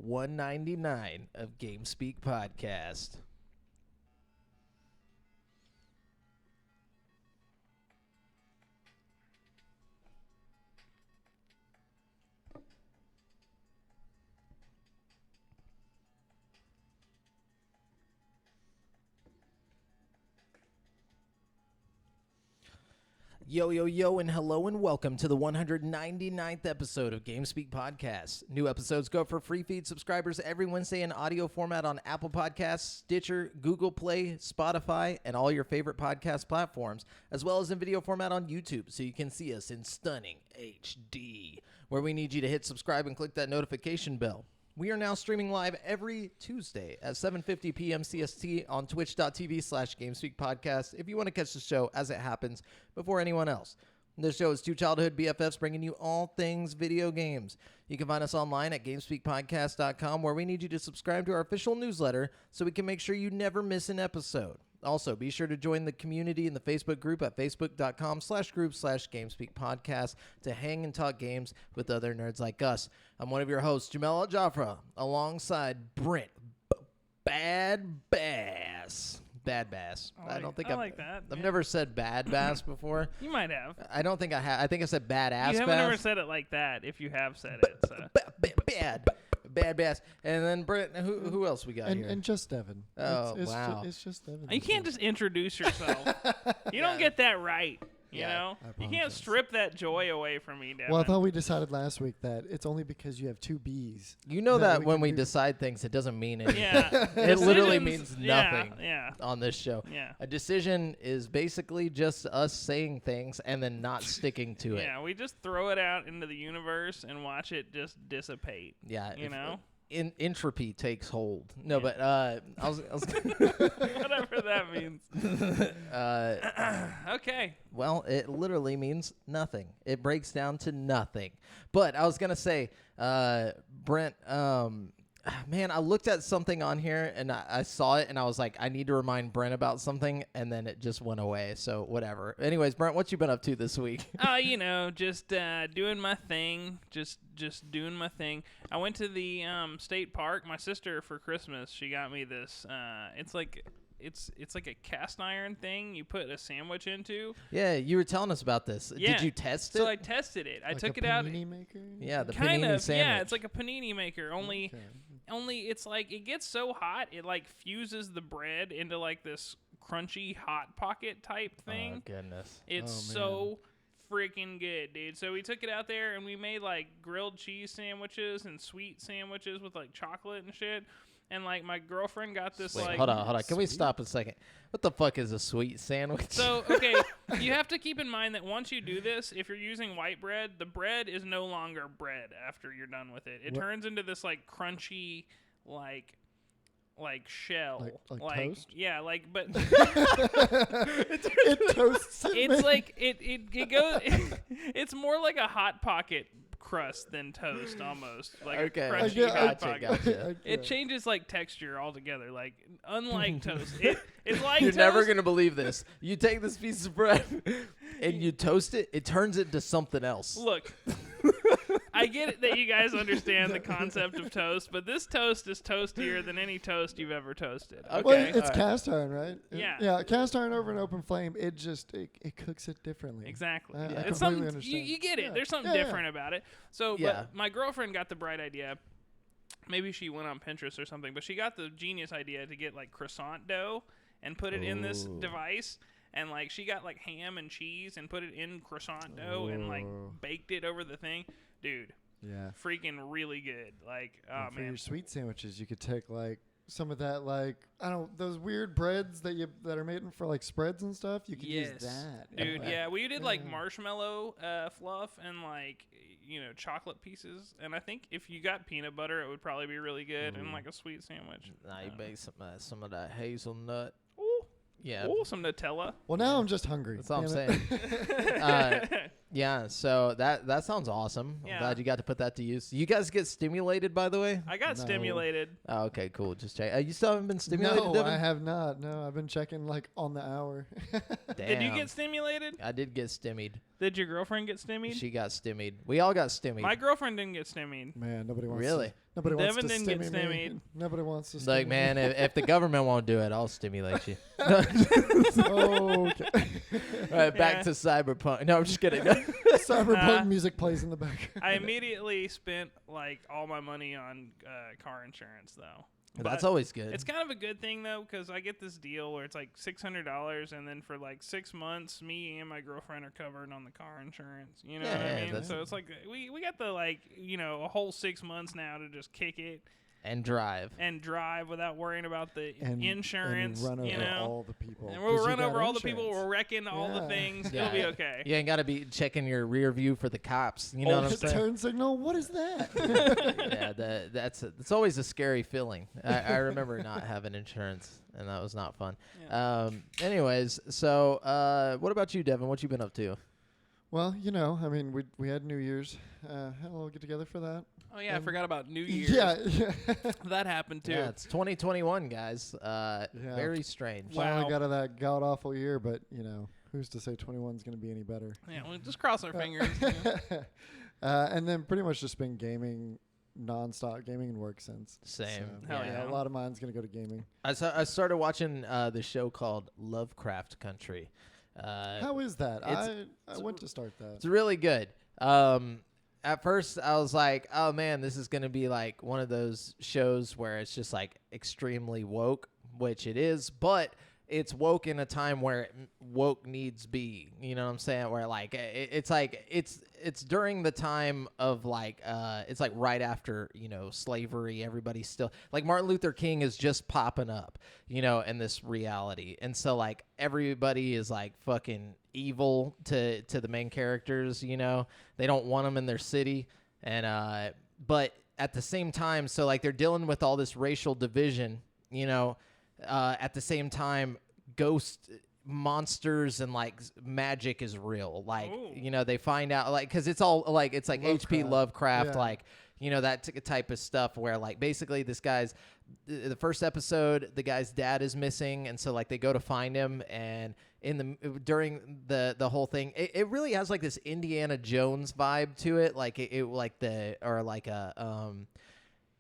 199 of GameSpeak Podcast. Yo, yo, yo, and hello and welcome to the 199th episode of GameSpeak Podcast. New episodes go for free feed subscribers every Wednesday in audio format on Apple Podcasts, Stitcher, Google Play, Spotify, and all your favorite podcast platforms, as well as in video format on YouTube, so you can see us in stunning HD, where we need you to hit subscribe and click that notification bell. We are now streaming live every Tuesday at 7:50 p.m. CST on twitch.tv/GameSpeak Podcast if you want to catch the show as it happens before anyone else. This show is two childhood BFFs bringing you all things video games. You can find us online at GameSpeakPodcast.com, where we need you to subscribe to our official newsletter so we can make sure you never miss an episode. Also, be sure to join the community in the Facebook group at facebook.com/group/GameSpeakPodcast to hang and talk games with other nerds like us. I'm one of your hosts, JAMAL Jafra, alongside Brent, Bad Bass. Bad Bass. I like that. I've never said Bad Bass before. You might have. I don't think I have. I think I said Bad Ass Bass. You haven't ever said it like that if you have said it. So. Bad Bass. And then Brent, who else we got here? And just Devin. Oh, wow. It's just Devin. You can't just introduce yourself. You don't get that right. You know? You can't strip that joy away from me, Devin. Well, I thought we decided last week that it's only because you have two B's. You know that when we decide things, it doesn't mean anything. Yeah. It literally means nothing yeah. on this show. Yeah. A decision is basically just us saying things and then not sticking to it. Yeah, we just throw it out into the universe and watch it just dissipate. Yeah. You know? Entropy takes hold. No, but I was whatever that means. Okay. Well, it literally means nothing. It breaks down to nothing. But I was gonna say, Brent, man, I looked at something on here and I saw it and I was like, I need to remind Brent about something, and then it just went away. So whatever. Anyways, Brent, what you been up to this week? Just doing my thing. Just doing my thing. I went to the state park. My sister for Christmas, she got me this. It's like a cast iron thing you put a sandwich into. Yeah, you were telling us about this. Yeah. Did you test it? So I tested it. I took it out. Panini maker? Yeah, the kind panini of. sandwich. Yeah, it's like a panini maker. Only it's like it gets so hot it like fuses the bread into like this crunchy hot pocket type thing. Oh goodness. It's so freaking good, dude. So we took it out there and we made like grilled cheese sandwiches and sweet sandwiches with like chocolate and shit. And like my girlfriend got this. Wait, like hold on. Can we stop a second? What the fuck is a sweet sandwich? So okay, you have to keep in mind that once you do this, if you're using white bread, the bread is no longer bread after you're done with it. It turns into this like crunchy like shell, like toast. Yeah, like but it toasts. It's like it goes. It's more like a hot pocket crust than toast, almost like a crunchy hot pocket. Gotcha. It changes like texture altogether. Like unlike toast, it's like You're toast. never gonna believe this. You take this piece of bread and you toast it. It turns into something else. Look, I get it that you guys understand the concept of toast, but this toast is toastier than any toast you've ever toasted. Okay, well, it's cast iron, right? Yeah. Yeah, cast iron over an open flame. It just it cooks it differently. Exactly. I It's completely something understand. you get it. Yeah. There's something different about it. So, but my girlfriend got the bright idea. Maybe she went on Pinterest or something, but she got the genius idea to get like croissant dough and put it in this device. And like she got like ham and cheese and put it in croissant dough and like baked it over the thing. Dude. Yeah. Freaking really good. Like, oh for man. your sweet sandwiches, you could take like some of that, like those weird breads that are made for like spreads and stuff. You could use that, dude. Yeah, we did like marshmallow fluff and like chocolate pieces. And I think if you got peanut butter, it would probably be really good and like a sweet sandwich. Nah, you bake some of that hazelnut. Ooh. Yeah. Ooh, some Nutella. Well, now I'm just hungry. That's all I'm saying. Yeah, so that sounds awesome. Yeah. I'm glad you got to put that to use. You guys get stimulated, by the way? I got stimulated. Oh, okay, cool. Just check. You still haven't been stimulated, No, Devin? I have not. No, I've been checking like on the hour. Damn. Did you get stimulated? I did get stimmied. Did your girlfriend get stimmied? She got stimmied. We all got stimmied. My girlfriend didn't get stimmied. Man, nobody wants Really? to. Nobody wants Devin to didn't get stimmy me. stimmied. Nobody wants to. Like, stimmy man, me. if the government won't do it, I'll stimulate you. Okay. All right, back to Cyberpunk. No, I'm just kidding. Cyberpunk music plays in the background. I immediately spent like all my money on car insurance though. That's But always good. It's kind of a good thing though, because I get this deal where it's like $600, and then for like 6 months, me and my girlfriend are covered on the car insurance. You know what I mean? So it's like we got the a whole 6 months now to just kick it and drive without worrying about the insurance. And run over you know? all the people. And we'll run over all the people. We're wrecking all the Yeah. things. Yeah. It'll be okay. You ain't got to be checking your rear view for the cops. You know what I'm saying? Turn signal. What is that? Yeah, it's always a scary feeling. I remember not having insurance, and that was not fun. Yeah. Anyways, so what about you, Devin? What you been up to? Well, I mean, we had New Year's. Had a little get together for that. Oh yeah, I forgot about New Year's. Yeah. That happened too. Yeah, it's 2021, guys. Very strange. Wow. Finally got out of that god awful year, but who's to say 21's going to be any better? Yeah, well, just cross our fingers. And then pretty much just been gaming nonstop, gaming and work since. Same. So, Hell yeah. a lot of mine's going to go to gaming. I started watching the show called Lovecraft Country. How is that? I went to start that. It's really good. At first, I was like, oh, man, this is going to be like one of those shows where it's just like extremely woke, which it is, but it's woke in a time where woke needs be. You know what I'm saying? Where like it's during the time of like it's like right after slavery. Everybody's still like Martin Luther King is just popping up, in this reality, and so like everybody is like fucking evil to the main characters. They don't want them in their city, and but at the same time, so like they're dealing with all this racial division. At the same time, ghost monsters and like magic is real. Like, they find out like, cause it's all like, it's like H.P. Lovecraft, yeah. like, that type of stuff where like basically this guy's, the first episode, the guy's dad is missing. And so like they go to find him, and during the whole thing, it really has like this Indiana Jones vibe to it. Like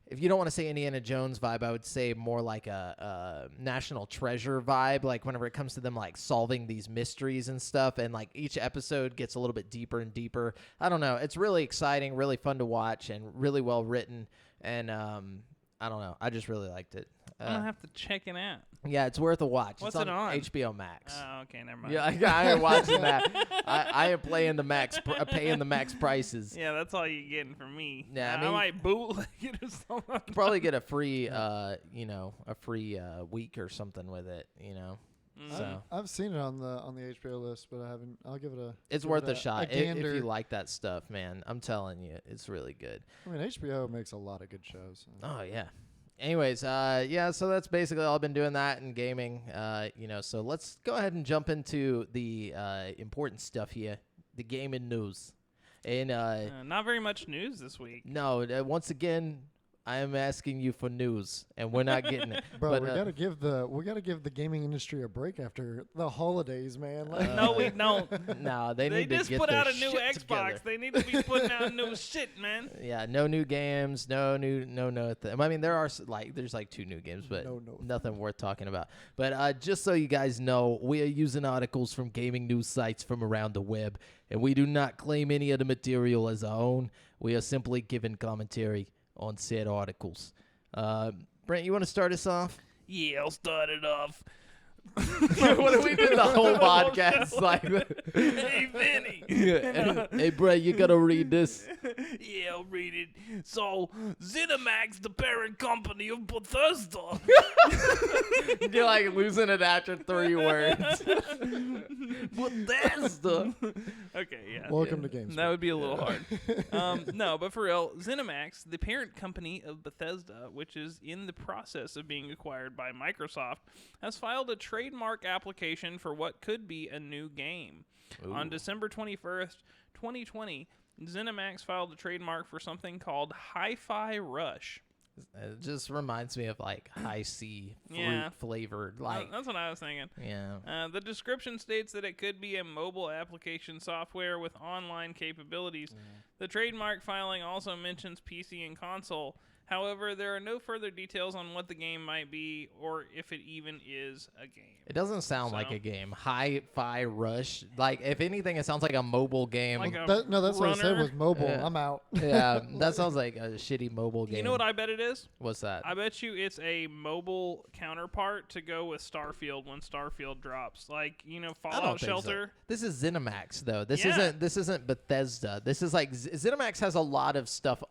if you don't want to say Indiana Jones vibe, I would say more like a National Treasure vibe. Like whenever it comes to them like solving these mysteries and stuff, and like each episode gets a little bit deeper and deeper. I don't know. It's really exciting, really fun to watch, and really well written. And I don't know. I just really liked it. I'm gonna have to check it out. Yeah, it's worth a watch. What's it's on it on? HBO Max. Oh, okay, never mind. Yeah, I ain't watching that. I am paying the max prices. Yeah, that's all you're getting from me. Yeah, I might bootleg it or something. Probably get a free, week or something with it. So I've seen it on the HBO list, but I haven't. I'll give it a. it's give worth it a shot if gander. you like that stuff, man. I'm telling you, it's really good. I mean, HBO makes a lot of good shows. Oh yeah. Anyways, so that's basically all I've been doing, that and gaming. So let's go ahead and jump into the important stuff here, the gaming news. And not very much news this week. no, once again, I am asking you for news, and we're not getting it. Bro, but, we gotta give the gaming industry a break after the holidays, man. No, we don't. No, they They need to just get put their out a new shit Xbox. together. They need to be putting out new shit, man. Yeah, no new games, no. I mean, there are there's like 2 new games, but No. nothing worth talking about. But just so you guys know, we are using articles from gaming news sites from around the web, and we do not claim any of the material as our own. We are simply giving commentary on said articles. Brent, you want to start us off? Yeah, I'll start it off. What if we did the whole podcast like that? Hey, Vinny. Hey, Brent, you gotta read this. Yeah, I'll read it. So, ZeniMax, the parent company of Bethesda. You're like losing it after 3 words. Bethesda. Okay, yeah. Welcome to Games. That would be a little hard. No, but for real, ZeniMax, the parent company of Bethesda, which is in the process of being acquired by Microsoft, has filed a trademark application for what could be a new game. Ooh. On December 21st, 2020, ZeniMax filed a trademark for something called Hi-Fi Rush. It just reminds me of like high C fruit flavored. Like that's what I was thinking. Yeah. The description states that it could be a mobile application software with online capabilities. The trademark filing also mentions PC and console. However, there are no further details on what the game might be or if it even is a game. It doesn't sound like a game. Hi-Fi Rush. Like, if anything, it sounds like a mobile game. Like that's what I said was mobile. I'm out. Yeah, that sounds like a shitty mobile game. You know what I bet it is? What's that? I bet you it's a mobile counterpart to go with Starfield when Starfield drops. Like, you know, Fallout Shelter. So. This is ZeniMax, though. This isn't Bethesda. This is like ZeniMax has a lot of stuff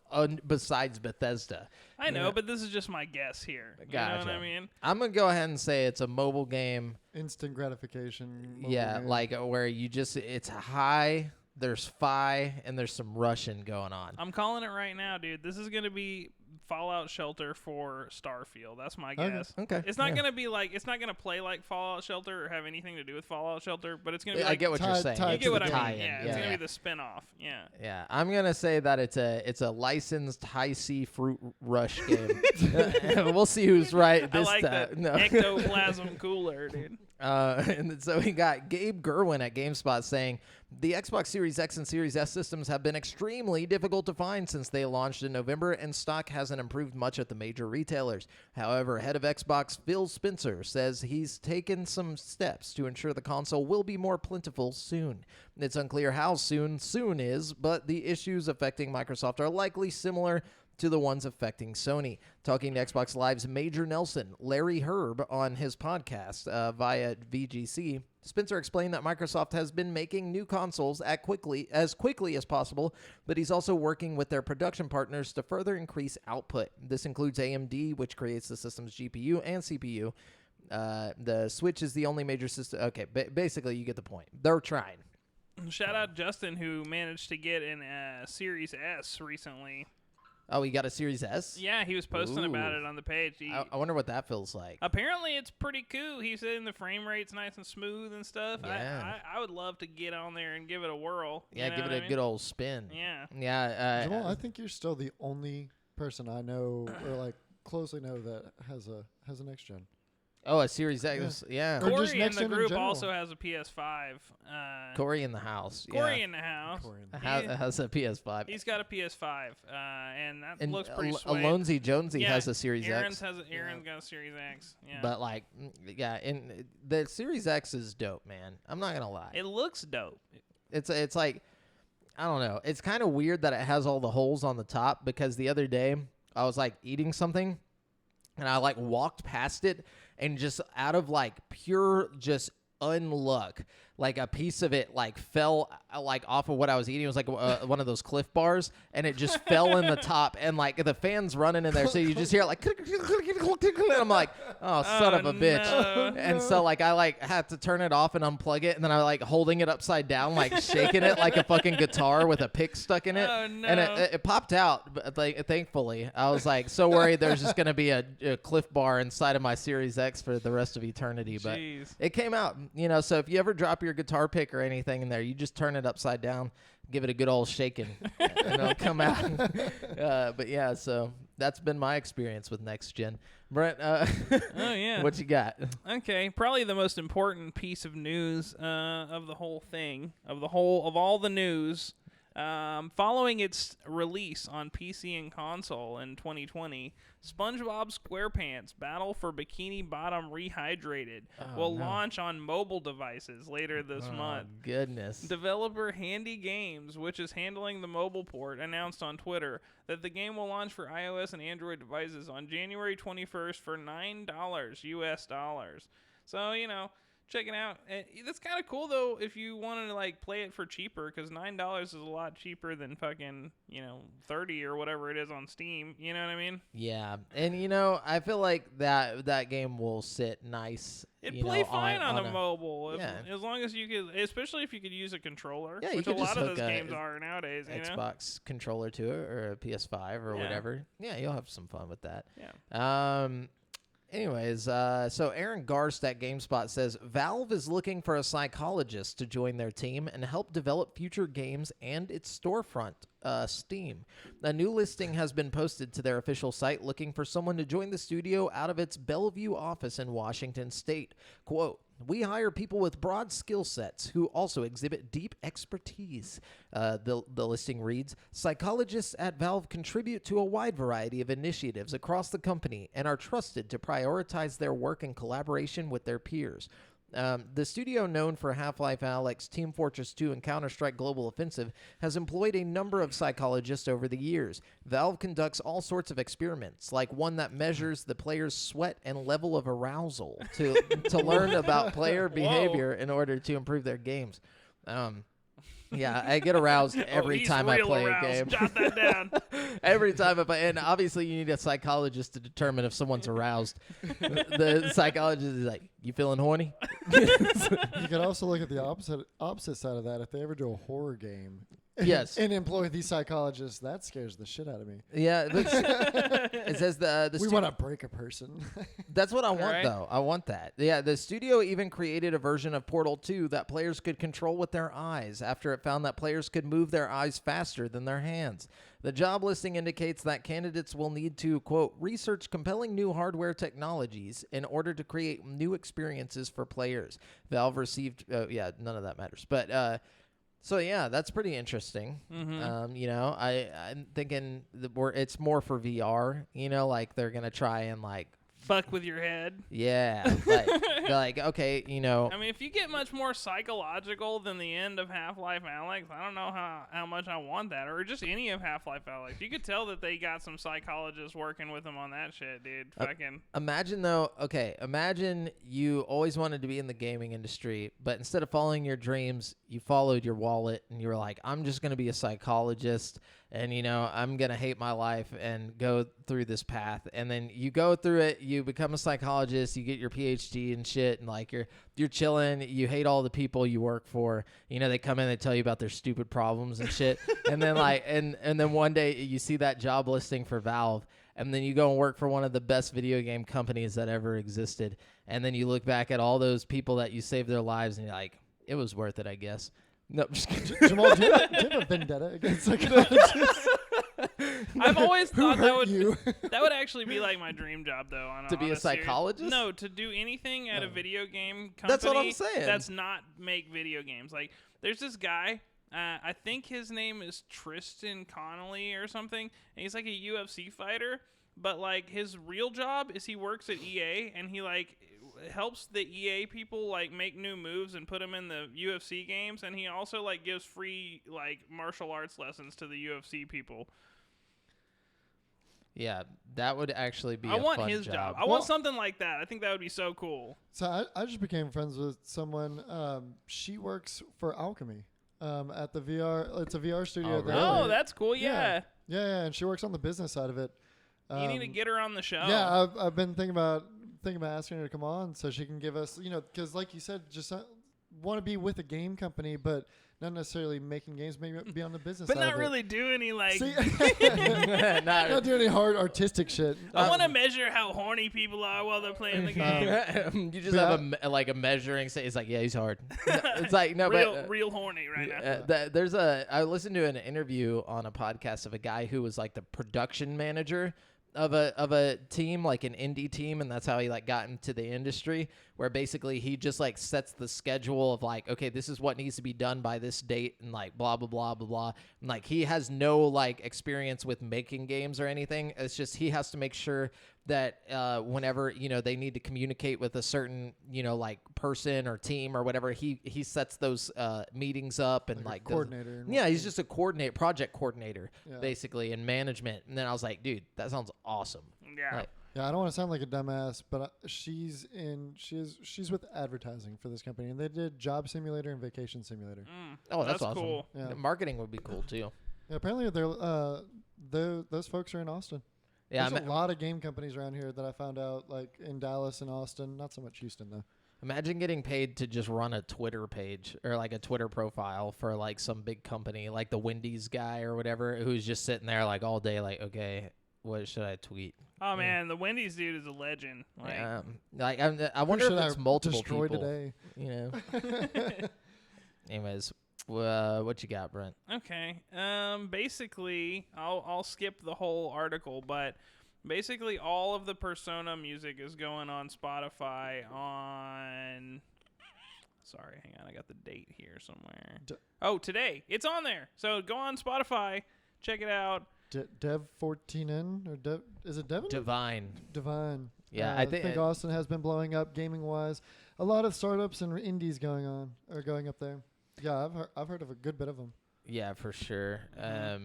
besides Bethesda. I know, but this is just my guess here. Gotcha. You know what I mean? I'm going to go ahead and say it's a mobile game. Instant gratification. Yeah, game. like where you just, it's high, there's fi, and there's some Russian going on. I'm calling it right now, dude. This is going to be Fallout Shelter for Starfield. That's my guess. Okay. It's not going to be like, it's not going to play like Fallout Shelter or have anything to do with Fallout Shelter, but it's going to be like, I get what you're saying. You get what I mean. Yeah, it's going to be the spin-off. Yeah. Yeah, I'm going to say that it's a licensed high C fruit rush game. We'll see who's right this I like time. that ectoplasm cooler, dude. And so we got Gabe Gerwin at GameSpot saying the Xbox Series X and Series S systems have been extremely difficult to find since they launched in November, and stock hasn't improved much at the major retailers. However, head of Xbox Phil Spencer says he's taken some steps to ensure the console will be more plentiful soon. It's unclear how soon is, but the issues affecting Microsoft are likely similar to the ones affecting Sony. Talking to Xbox Live's Major Nelson, Larry Herb, on his podcast via VGC, Spencer explained that Microsoft has been making new consoles as quickly as possible, but he's also working with their production partners to further increase output. This includes AMD, which creates the system's GPU and CPU. The Switch is the only major system. Okay, basically you get the point. They're trying. Shout out Justin, who managed to get an Series S recently. Oh, he got a Series S? Yeah, he was posting about it on the page. I wonder what that feels like. Apparently, it's pretty cool. He's saying the frame rate's nice and smooth and stuff. Yeah. I would love to get on there and give it a whirl. Yeah, give it a good old spin. Yeah. Yeah. Jamal, I think you're still the only person I know or like closely know that has a next gen. Oh, a Series X. Yeah. Corey in the group also has a PS5. Corey in the house. Corey in the house. Has a PS5. He's got a PS5, and that looks pretty sweet. Alonzi Jonesy has a Series X. Aaron's got a Series X. Yeah. But like, and the Series X is dope, man. I'm not gonna lie. It looks dope. It's like, I don't know. It's kind of weird that it has all the holes on the top, because the other day I was like eating something, and I like walked past it, and just out of like pure just unluck, like a piece of it like fell like off of what I was eating. It was like one of those Cliff Bars, and it just fell in the top, and like the fan's running in there, so you just hear it like and I'm like, oh, son of a bitch. No. And so like I like had to turn it off and unplug it, and then I like holding it upside down, like shaking it like a fucking guitar with a pick stuck in it. Oh, no. And it popped out, but like thankfully. I was like so worried there's just gonna be a Cliff Bar inside of my Series X for the rest of eternity. But it came out, you know. So if you ever drop your guitar pick or anything in there, you just turn it upside down, give it a good old shaking, and it'll come out. But yeah, so that's been my experience with next gen. Brent, oh yeah, what you got? Okay, probably the most important piece of news of the whole thing, of all the news. Following its release on PC and console in 2020, SpongeBob SquarePants Battle for Bikini Bottom Rehydrated will launch on mobile devices later this month. Goodness. Developer Handy Games, which is handling the mobile port, announced on Twitter that the game will launch for iOS and Android devices on January 21st for $9 US. So, you know, check it out. That's kind of cool, though, if you wanted to like play it for cheaper, because $9 is a lot cheaper than fucking, you know, $30 or whatever it is on Steam. You know what I mean? Yeah, and you know, I feel like that game will sit nice. It'd play fine on a mobile, yeah. As long as you could, especially if you could use a controller, yeah, which a lot of those games are nowadays. Xbox controller to it, or a PS5 or whatever. Yeah, you'll have some fun with that. Yeah. Anyways, so Aaron Garst at GameSpot says Valve is looking for a psychologist to join their team and help develop future games and its storefront, Steam. A new listing has been posted to their official site looking for someone to join the studio out of its Bellevue office in Washington State. Quote, "We hire people with broad skill sets who also exhibit deep expertise." The listing reads, "Psychologists at Valve contribute to a wide variety of initiatives across the company and are trusted to prioritize their work in collaboration with their peers." The studio, known for Half-Life Alyx, Team Fortress 2, and Counter-Strike Global Offensive, has employed a number of psychologists over the years. Valve conducts all sorts of experiments, like one that measures the player's sweat and level of arousal to learn about player behavior in order to improve their games. Yeah, I get aroused every time I play a game. Jot that down. Every time I play, and obviously you need a psychologist to determine if someone's aroused. The psychologist is like, "You feeling horny?" You could also look at the opposite side of that. If they ever do a horror game, yes, and employ these psychologists, that scares the shit out of me. Yeah, it says we want to break a person. That's what I want, though. I want that. Yeah, the studio even created a version of Portal 2 that players could control with their eyes after it found that players could move their eyes faster than their hands. The job listing indicates that candidates will need to, quote, "research compelling new hardware technologies in order to create new experiences for players." Valve received, none of that matters. But, so, yeah, that's pretty interesting. Mm-hmm. I'm thinking it's more for VR, like they're going to try and, like, fuck with your head. Yeah. Like, okay, I mean, if you get much more psychological than the end of Half-Life Alyx, I don't know how much I want that. Or just any of Half-Life Alyx. You could tell that they got some psychologists working with them on that shit, dude. Fucking. Imagine you always wanted to be in the gaming industry, but instead of following your dreams, you followed your wallet and you were like, "I'm just going to be a psychologist and, I'm going to hate my life and go through this path." And then you go through it, you become a psychologist, you get your PhD and shit, and like you're chilling, you hate all the people you work for. They come in, they tell you about their stupid problems and shit. And then and then one day you see that job listing for Valve, and then you go and work for one of the best video game companies that ever existed. And then you look back at all those people that you saved their lives and you're like, it was worth it, I guess. No, I'm just kidding. Jamal, do you have a vendetta against psychologists? I've always thought that would actually be like my dream job, though. To be a psychologist? No, to do anything at a video game company. That's what I'm saying. That's not make video games. Like, there's this guy. I think his name is Tristan Connolly or something, and he's like a UFC fighter. But like his real job is he works at EA, and he like helps the EA people like make new moves and put them in the UFC games, and he also like gives free like martial arts lessons to the UFC people. Yeah, that would actually be I want fun his job. I want something like that. I think that would be so cool. So I just became friends with someone. She works for Alchemy at the VR. It's a VR studio. Oh, really? Oh, that's cool. Yeah. Yeah, and she works on the business side of it. You need to get her on the show. Yeah, I've been thinking about asking her to come on so she can give us, because like you said, just want to be with a game company, but not necessarily making games, maybe be on the business but side not of really do any like. not do any hard artistic shit. I want to measure how horny people are while they're playing the game. You just have a measuring. It's like, yeah, he's hard. It's like no, real horny right now. I listened to an interview on a podcast of a guy who was like the production manager of a team, like an indie team, and that's how he like got into the industry, where basically he just like sets the schedule of like, okay, this is what needs to be done by this date, and like blah blah blah blah blah. And like he has no like experience with making games or anything. It's just he has to make sure that whenever they need to communicate with a certain like person or team or whatever, he sets those meetings up and like coordinator. He's just a project coordinator basically, and management. And then I was like, dude, that sounds awesome. Yeah. Like, yeah, I don't want to sound like a dumbass, but she's with advertising for this company, and they did Job Simulator and Vacation Simulator. Oh, that's awesome. Cool. Yeah. Marketing would be cool too. Yeah, apparently those folks are in Austin. Yeah, there's a lot of game companies around here that I found out, like in Dallas and Austin. Not so much Houston though. Imagine getting paid to just run a Twitter page or like a Twitter profile for like some big company, like the Wendy's guy or whatever, who's just sitting there like all day, like, okay, what should I tweet? Oh man, the Wendy's dude is a legend. Like, I wonder if it's multiple people. Today. You know. Anyways, what you got, Brent? Okay. Basically, I'll skip the whole article, but basically all of the Persona music is going on Spotify on. Sorry, hang on, I got the date here somewhere. Today it's on there. So go on Spotify, check it out. Dev14N or is it Devin? Divine. Yeah, I think Austin has been blowing up gaming wise. A lot of startups and indies going up there. Yeah, I've heard of a good bit of them. Yeah, for sure. I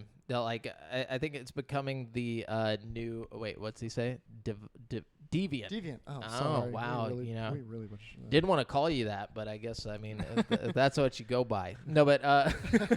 think it's becoming the new. Wait, what's he say? Deviant. Deviant. Oh, sorry. Wow. We really didn't want to call you that, but I guess if that's what you go by. No, but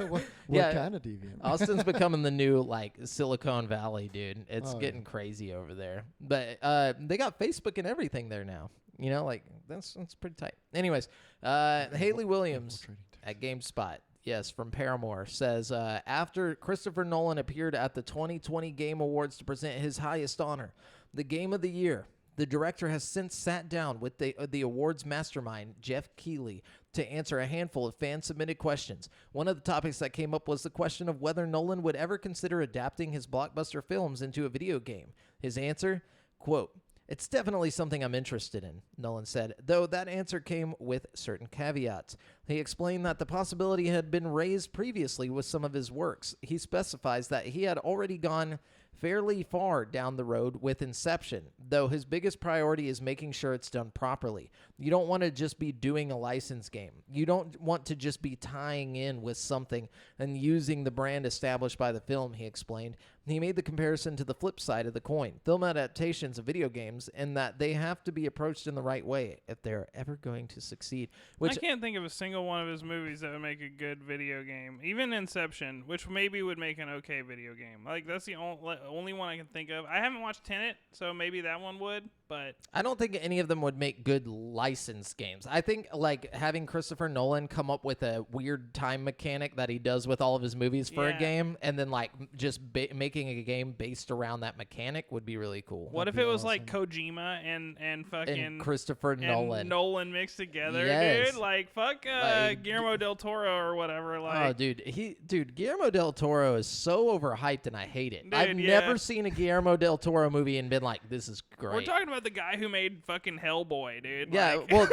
what kind of deviant? Austin's becoming the new like Silicon Valley dude. It's getting crazy over there. But they got Facebook and everything there now. You know, like that's pretty tight. Anyways, Haley Williams at GameSpot. Yes, from Paramore, says, after Christopher Nolan appeared at the 2020 Game Awards to present his highest honor, the Game of the Year, the director has since sat down with the awards mastermind, Jeff Keighley, to answer a handful of fan-submitted questions. One of the topics that came up was the question of whether Nolan would ever consider adapting his blockbuster films into a video game. His answer, quote, "It's definitely something I'm interested in," Nolan said, though that answer came with certain caveats. He explained that the possibility had been raised previously with some of his works. He specifies that he had already gone fairly far down the road with Inception, though his biggest priority is making sure it's done properly. You don't want to just be doing a license game. You don't want to just be tying in with something and using the brand established by the film, he explained. He made the comparison to the flip side of the coin, film adaptations of video games, and that they have to be approached in the right way if they're ever going to succeed. I can't think of a single one of his movies that would make a good video game. Even Inception, which maybe would make an okay video game. Like, that's the only one I can think of. I haven't watched Tenet, so maybe that one would, but... I don't think any of them would make good licensed games. I think, like, having Christopher Nolan come up with a weird time mechanic that he does with all of his movies for a game, and then, like, just making a game based around that mechanic would be really cool. What if it was like Kojima and fucking and Christopher Nolan mixed together, dude? Like fuck Guillermo del Toro or whatever. Like, oh, dude, Guillermo del Toro is so overhyped, and I hate it. Dude, I've never seen a Guillermo del Toro movie and been like, this is great. We're talking about the guy who made fucking Hellboy, dude. Yeah, well,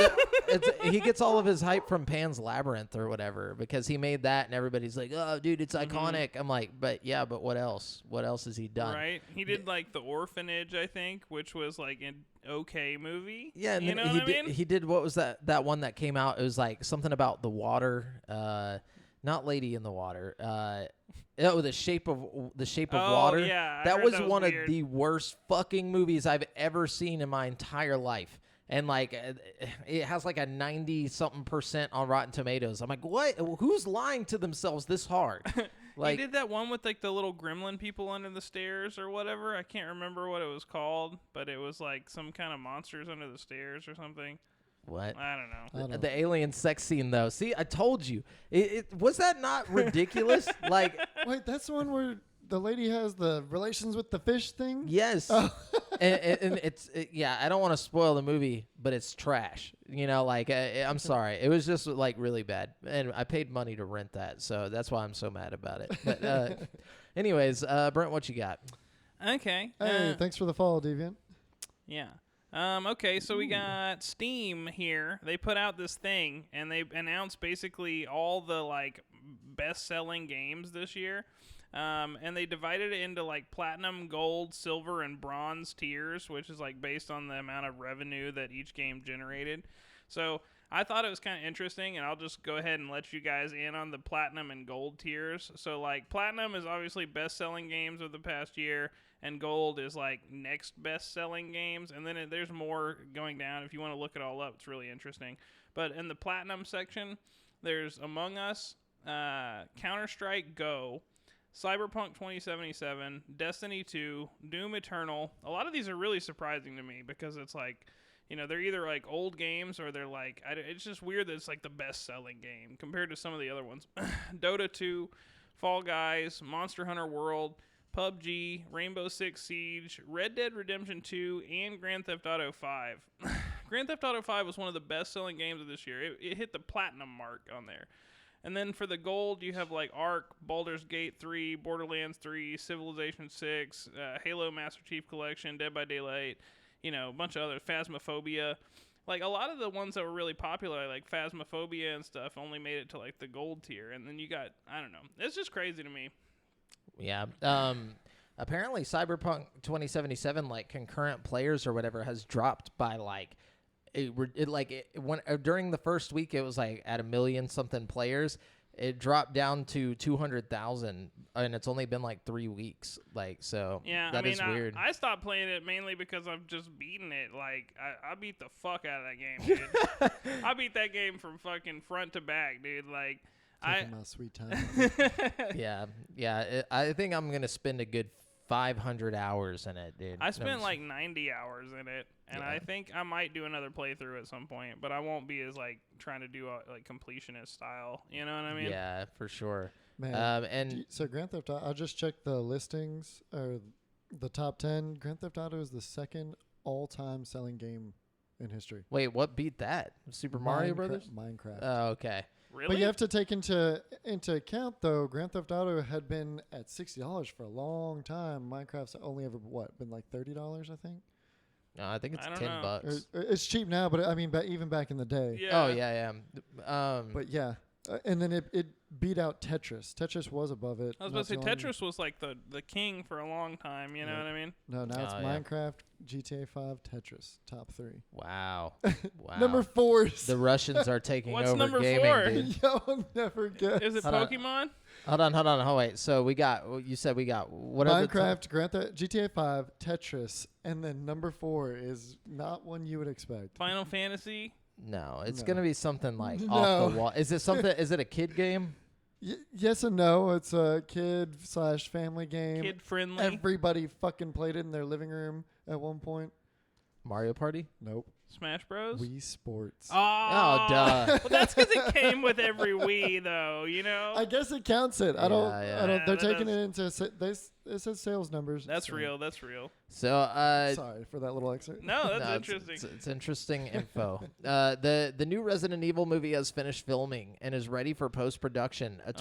he gets all of his hype from Pan's Labyrinth or whatever because he made that, and everybody's like, oh, dude, it's iconic. I'm like, but what else? What else has he done? Right? He did like The Orphanage, I think, which was like an okay movie. Yeah, and then he did what was that one that came out? It was like something about the water, not Lady in the Water. The Shape of Water. Yeah, that was one weird. of the worst fucking movies I've ever seen in my entire life. And like, it has like a 90-something% on Rotten Tomatoes. I'm like, what? Who's lying to themselves this hard? Like, he did that one with like the little gremlin people under the stairs or whatever. I can't remember what it was called, but it was like some kind of monsters under the stairs or something. What? I don't know. The alien sex scene, though. See, I told you. Was that not ridiculous? Like, wait, that's the one where the lady has the relations with the fish thing? Yes. Oh. and I don't want to spoil the movie, but it's trash. You know, like, I'm sorry. It was just, like, really bad. And I paid money to rent that, so that's why I'm so mad about it. But anyways, Brent, what you got? Okay. Hey, thanks for the follow, Deviant. Yeah. Okay, so we got Steam here. They put out this thing, and they announced basically all the, like, best-selling games this year. And they divided it into like platinum, gold, silver, and bronze tiers, which is like based on the amount of revenue that each game generated. So I thought it was kind of interesting, and I'll just go ahead and let you guys in on the platinum and gold tiers. So like platinum is obviously best-selling games of the past year, and gold is like next best-selling games. And then there's more going down. If you want to look it all up, it's really interesting. But in the platinum section, there's Among Us, Counter-Strike Go, Cyberpunk 2077, Destiny 2, Doom Eternal. A lot of these are really surprising to me because it's like, you know, they're either like old games or they're like, it's just weird that it's like the best-selling game compared to some of the other ones. Dota 2, Fall Guys, Monster Hunter World, PUBG, Rainbow Six Siege, Red Dead Redemption 2, and Grand Theft Auto 5. Grand Theft Auto 5 was one of the best-selling games of this year. It hit the platinum mark on there. And then for the gold, you have like Ark, Baldur's Gate 3, Borderlands 3, Civilization 6, Halo Master Chief Collection, Dead by Daylight, a bunch of other, Phasmophobia. Like, a lot of the ones that were really popular, like Phasmophobia and stuff, only made it to, like, the gold tier. And then you got, I don't know. It's just crazy to me. Yeah. Apparently, Cyberpunk 2077, like, concurrent players or whatever, has dropped by, like, during the first week, it was, like, at 1 million something players. It dropped down to 200,000, and it's only been like 3 weeks. Like, so yeah, that is weird. I stopped playing it mainly because I've just beaten it. Like, I beat the fuck out of that game, dude. I beat that game from fucking front to back, dude. Like, taking my sweet time. Yeah. I think I'm gonna spend a good 500 hours in it, dude. I spent like 90 hours in it, and I think I might do another playthrough at some point, but I won't be as like trying to do like completionist style. You know what I mean? Yeah, for sure. Man, so Grand Theft Auto, I just checked the listings or the top 10. Grand Theft Auto is the second all-time selling game in history. Wait, what beat that? Super Mario Brothers? Minecraft. Oh, okay. Really? But you have to take into account, though, Grand Theft Auto had been at $60 for a long time. Minecraft's only ever, been like $30, I think? No, I think it's $10. It's cheap now, but I mean, even back in the day. Yeah. Oh, yeah. But yeah. And then it beat out Tetris. Tetris was above it. I was about to say, Tetris was like the king for a long time. You know what I mean? No, now it's Minecraft, GTA 5, Tetris, top 3. Wow. Number 4. The Russians are taking What's over number gaming, 4? dude. You'll never guess. Is it Pokemon? Hold on. Wait. So you said we got what? Minecraft, Grand Theft, GTA 5, Tetris, and then number 4 is not one you would expect. Final Fantasy? No, it's gonna be something like off the wall. Is it something? Is it a kid game? Yes and no. It's a kid/family game. Kid friendly. Everybody fucking played it in their living room at one point. Mario Party? Nope. Smash Bros? Wii Sports. Oh, duh. Well, that's because it came with every Wii, though, I guess it counts it. I don't. They're taking it into. It says sales numbers. That's real. That's real. So, sorry for that little excerpt. No, that's interesting. It's interesting info. The new Resident Evil movie has finished filming and is ready for post-production. A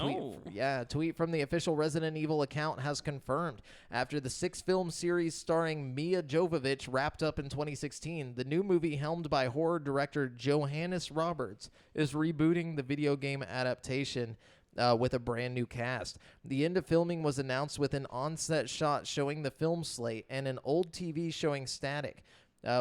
tweet from the official Resident Evil account has confirmed. After the 6-film series starring Mia Jovovich wrapped up in 2016, the new movie, helmed by horror director Johannes Roberts, is rebooting the video game adaptation with a brand new cast. The end of filming was announced with an on-set shot showing the film slate and an old TV showing static.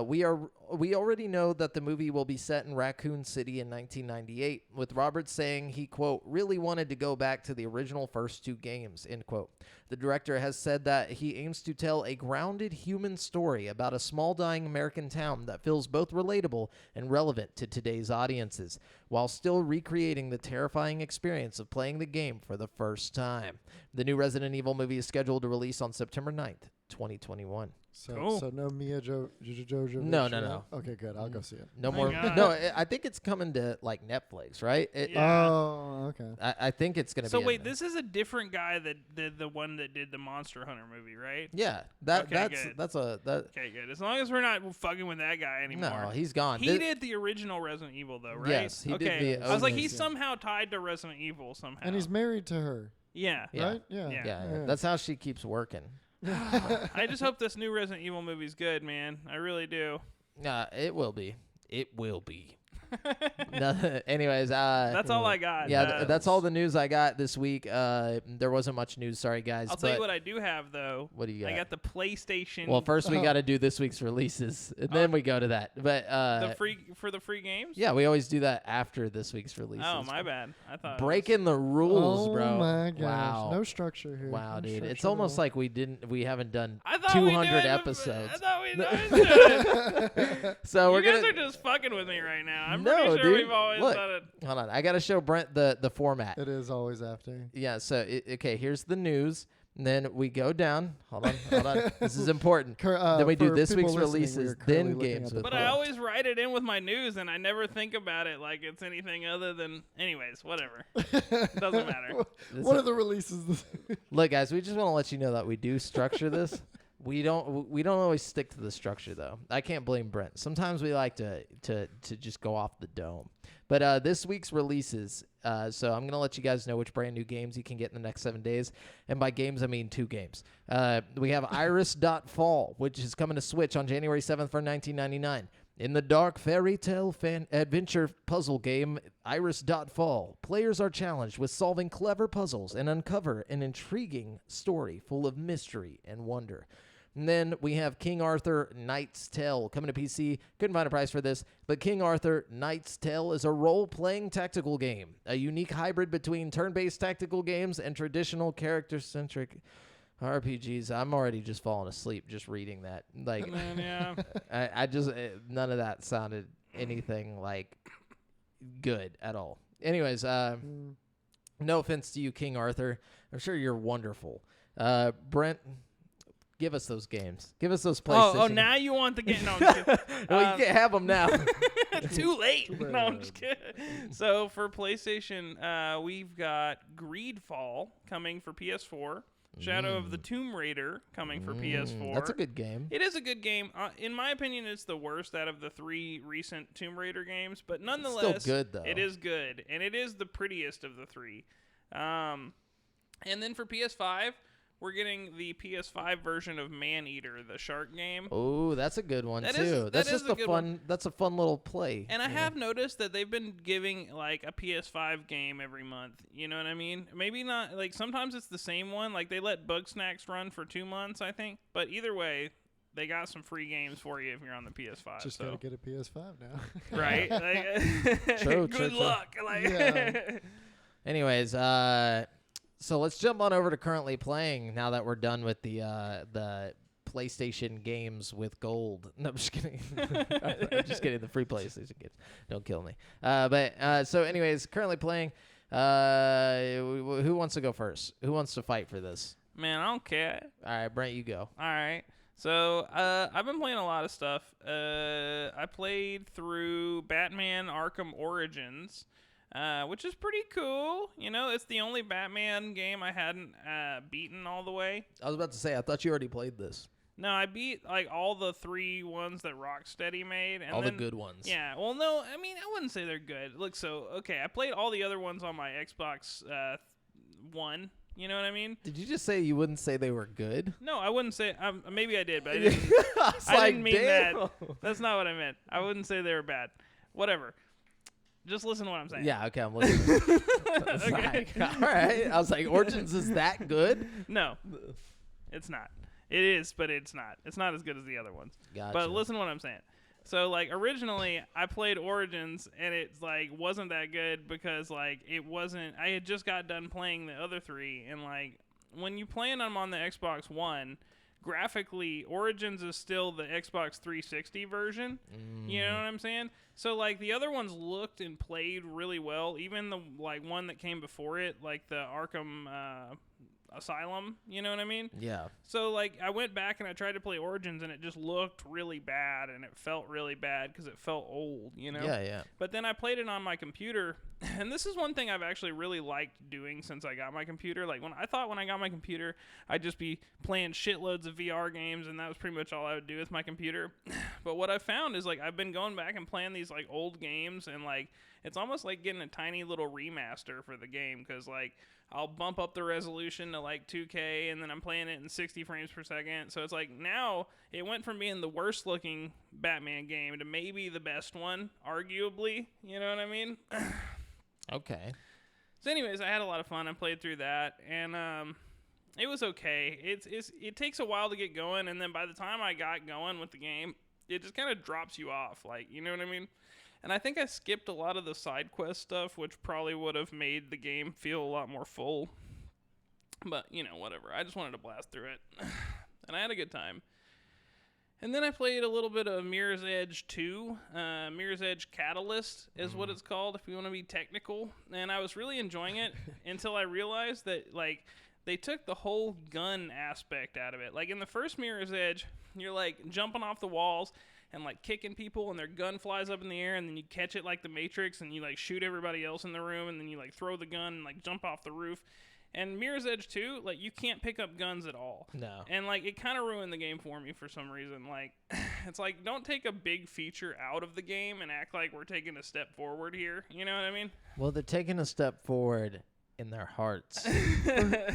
We already know that the movie will be set in Raccoon City in 1998, with Roberts saying he, quote, really wanted to go back to the original first 2 games, end quote. The director has said that he aims to tell a grounded human story about a small dying American town that feels both relatable and relevant to today's audiences, while still recreating the terrifying experience of playing the game for the first time. The new Resident Evil movie is scheduled to release on September 9th, 2021. So no Mia Jovovich. No. Okay, good. I'll go see it. No more. No, I think it's coming to like Netflix, right? Oh, okay. I think it's gonna be. So wait, this is a different guy that did the one that did the Monster Hunter movie, right? Yeah, that's good. Okay, good. As long as we're not fucking with that guy anymore. No, he's gone. He did the original Resident Evil, though, right? Yes, he did. I was like, he's somehow tied to Resident Evil somehow. And he's married to her. Yeah. Right? Yeah. That's how she keeps working. I just hope this new Resident Evil movie's good, man. I really do. It will be. It will be. Anyways, that's all I got. Yeah, that's all the news I got this week. There wasn't much news. Sorry, guys. I'll tell you what I do have, though. What do you got? I got the PlayStation. Well, first we got to do this week's releases, and then we go to that. But the free games. Yeah, we always do that after this week's releases. Oh, my bad. I thought breaking the rules, bro. Oh my gosh! Wow. No structure here. Wow, no dude. It's almost like we haven't done 200 episodes. I thought we did. So you guys are just fucking with me right now. I'm pretty sure dude. we've always done it. Hold on. I got to show Brent the format. It is always after. Yeah, so, okay, here's the news. And then we go down. Hold on. This is important. Then we do this week's releases, then games with But I always write it in with my news, and I never think about it like it's anything other than. Anyways, whatever. Doesn't matter. What are the releases? Look, guys, we just want to let you know that we do structure this. We don't always stick to the structure though. I can't blame Brent. Sometimes we like to just go off the dome. But this week's releases, so I'm going to let you guys know which brand new games you can get in the next 7 days. And by games, I mean 2 games. We have Iris.Fall, which is coming to Switch on January 7th for $19.99. In the dark fairy tale adventure puzzle game, Iris.Fall, players are challenged with solving clever puzzles and uncover an intriguing story full of mystery and wonder. And then we have King Arthur Knight's Tale coming to PC. Couldn't find a price for this, but King Arthur Knight's Tale is a role-playing tactical game, a unique hybrid between turn-based tactical games and traditional character-centric RPGs. I'm already just falling asleep just reading that. Like, yeah. I just none of that sounded anything like good at all. Anyways, no offense to you, King Arthur. I'm sure you're wonderful. Brent, give us those games. Give us those PlayStation. Oh, now you want the game? No, I'm just kidding. Well, you can't have them now. Too late. No, I'm just kidding. So for PlayStation, we've got Greedfall coming for PS4. Shadow of the Tomb Raider coming for PS4. That's a good game. It is a good game. In my opinion, it's the worst out of the 3 recent Tomb Raider games, but nonetheless, it's still good though. It is good, and it is the prettiest of the 3. And then for PS5, we're getting the PS5 version of Maneater, the shark game. Oh, that's a good one too. That's just a fun one. That's a fun little play. And I have noticed that they've been giving like a PS5 game every month. You know what I mean? Maybe not like sometimes it's the same one. Like they let Bugsnax run for 2 months, I think. But either way, they got some free games for you if you're on the PS5. Just gotta get a PS5 now, right? Like, true. Good luck. Like, yeah. Anyways, so let's jump on over to currently playing now that we're done with the PlayStation games with gold. No, I'm just kidding. I'm just kidding. The free PlayStation games. Don't kill me. So anyways, currently playing. Who wants to go first? Who wants to fight for this? Man, I don't care. All right, Brent, you go. All right. So I've been playing a lot of stuff. I played through Batman Arkham Origins. Which is pretty cool. You know, it's the only Batman game I hadn't beaten all the way. I was about to say, I thought you already played this. No, I beat like all the 3 ones that Rocksteady made. And all the good ones. Yeah, well, no, I mean, I wouldn't say they're good. Look, so, okay, I played all the other ones on my Xbox One. You know what I mean? Did you just say you wouldn't say they were good? No, I wouldn't say. Maybe I did, but I didn't. I didn't mean that. That's not what I meant. I wouldn't say they were bad. Whatever. Just listen to what I'm saying. Yeah, okay, I'm listening. Okay. All right. I was like, Origins is that good? No, it's not. It is, but it's not. It's not as good as the other ones. Gotcha. But listen to what I'm saying. So, like, originally, I played Origins, and it's, like, wasn't that good because, like, it wasn't... I had just got done playing the other 3, and, like, when you play them on the Xbox One... graphically, Origins is still the Xbox 360 version. You know what I'm saying? So, like, the other ones looked and played really well. Even the, like, one that came before it, like the Arkham Asylum. You know what I mean? Yeah. So, like, I went back and I tried to play Origins, and it just looked really bad, and it felt really bad because it felt old, you know? Yeah, yeah. But then I played it on my computer, and this is one thing I've actually really liked doing since I got my computer. Like, when I got my computer, I'd just be playing shitloads of VR games, and that was pretty much all I would do with my computer. But what I found is, like, I've been going back and playing these, like, old games, and, like, it's almost like getting a tiny little remaster for the game, because, like, I'll bump up the resolution to like 2K, and then I'm playing it in 60 frames per second. So it's like now it went from being the worst looking Batman game to maybe the best one, arguably. You know what I mean? Okay. So anyways, I had a lot of fun. I played through that, and it was okay. It takes a while to get going, and then by the time I got going with the game, it just kind of drops you off. Like, you know what I mean? And I think I skipped a lot of the side quest stuff, which probably would have made the game feel a lot more full. But, you know, whatever. I just wanted to blast through it. And I had a good time. And then I played a little bit of Mirror's Edge 2. Mirror's Edge Catalyst is what it's called, if you want to be technical. And I was really enjoying it until I realized that, like, they took the whole gun aspect out of it. Like in the first Mirror's Edge, you're like jumping off the walls and like kicking people, and their gun flies up in the air, and then you catch it like the Matrix, and you like shoot everybody else in the room, and then you like throw the gun and like jump off the roof. And Mirror's Edge 2, like, you can't pick up guns at all. No. And, like, it kind of ruined the game for me for some reason. Like, it's like, don't take a big feature out of the game and act like we're taking a step forward here. You know what I mean? Well, they're taking a step forward in their hearts.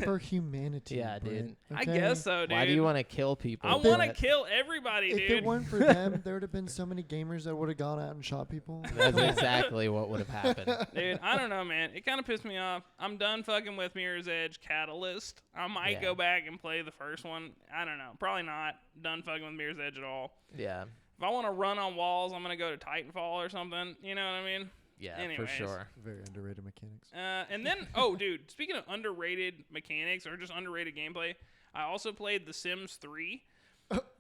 for humanity. Yeah, Brent, dude. I okay? guess so, dude. Why do you want to kill people? I want to kill everybody, If dude. it weren't for them, there would have been so many gamers that would have gone out and shot people. That's exactly what would have happened. Dude, I don't know, man. It kind of pissed me off. I'm done fucking with Mirror's Edge Catalyst. I might go back and play the first one. I don't know. Probably not. Done fucking with Mirror's Edge at all. Yeah. If I want to run on walls, I'm going to go to Titanfall or something. You know what I mean? Yeah, Anyways. for sure. Very underrated mechanics. And then, oh, dude, speaking of underrated mechanics or just underrated gameplay, I also played The Sims 3.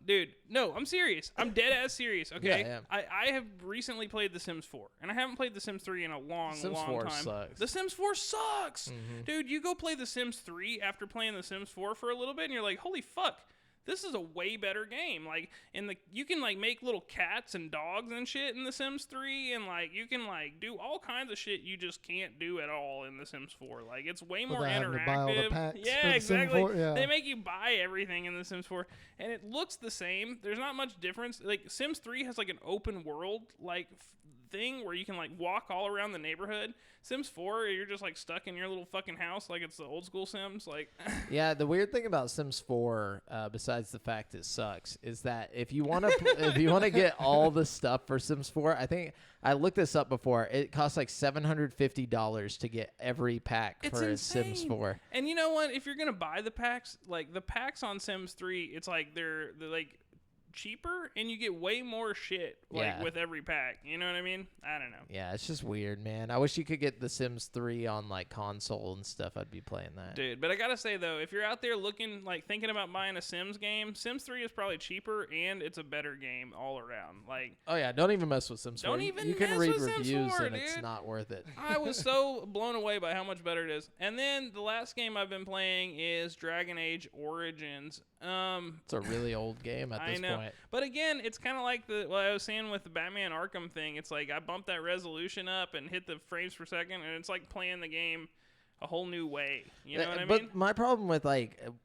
Dude, no, I'm serious. I'm dead ass serious, okay? Yeah. I have recently played The Sims 4, and I haven't played The Sims 3 in a long Sims time. 4 sucks. The Sims 4 sucks! Mm-hmm. Dude, you go play The Sims 3 after playing The Sims 4 for a little bit, and you're like, holy fuck. This is a way better game. Like you can like make little cats and dogs and shit in The Sims 3, and like you can like do all kinds of shit you just can't do at all in The Sims 4. Like it's way more interactive. Buy all the packs yeah, for The exactly. Sims 4, yeah. They make you buy everything in The Sims 4, and it looks the same. There's not much difference. Like Sims 3 has like an open world like thing where you can like walk all around the neighborhood. Sims 4, you're just like stuck in your little fucking house like it's the old school Sims. Like, yeah, the weird thing about Sims 4, besides the fact it sucks, is that if you want to get all the stuff for Sims 4, I think I looked this up before. It costs like $750 to get every pack for a Sims 4. And you know what? If you're gonna buy the packs, like the packs on Sims 3, it's like they're like cheaper and you get way more shit like with every pack. You know what I mean? I don't know. Yeah, it's just weird, man. I wish you could get The Sims 3 on like console and stuff. I'd be playing that. Dude, but I gotta say though, if you're out there looking like thinking about buying a Sims game, Sims 3 is probably cheaper and it's a better game all around. Like, oh yeah, don't even mess with Sims 4. You can read reviews and it's not worth it. I was so blown away by how much better it is. And then the last game I've been playing is Dragon Age Origins. It's a really old game at this point. But again, it's kind of like what I was saying with the Batman Arkham thing. It's like I bumped that resolution up and hit the frames per second, and it's like playing the game a whole new way. You know what I mean? But my problem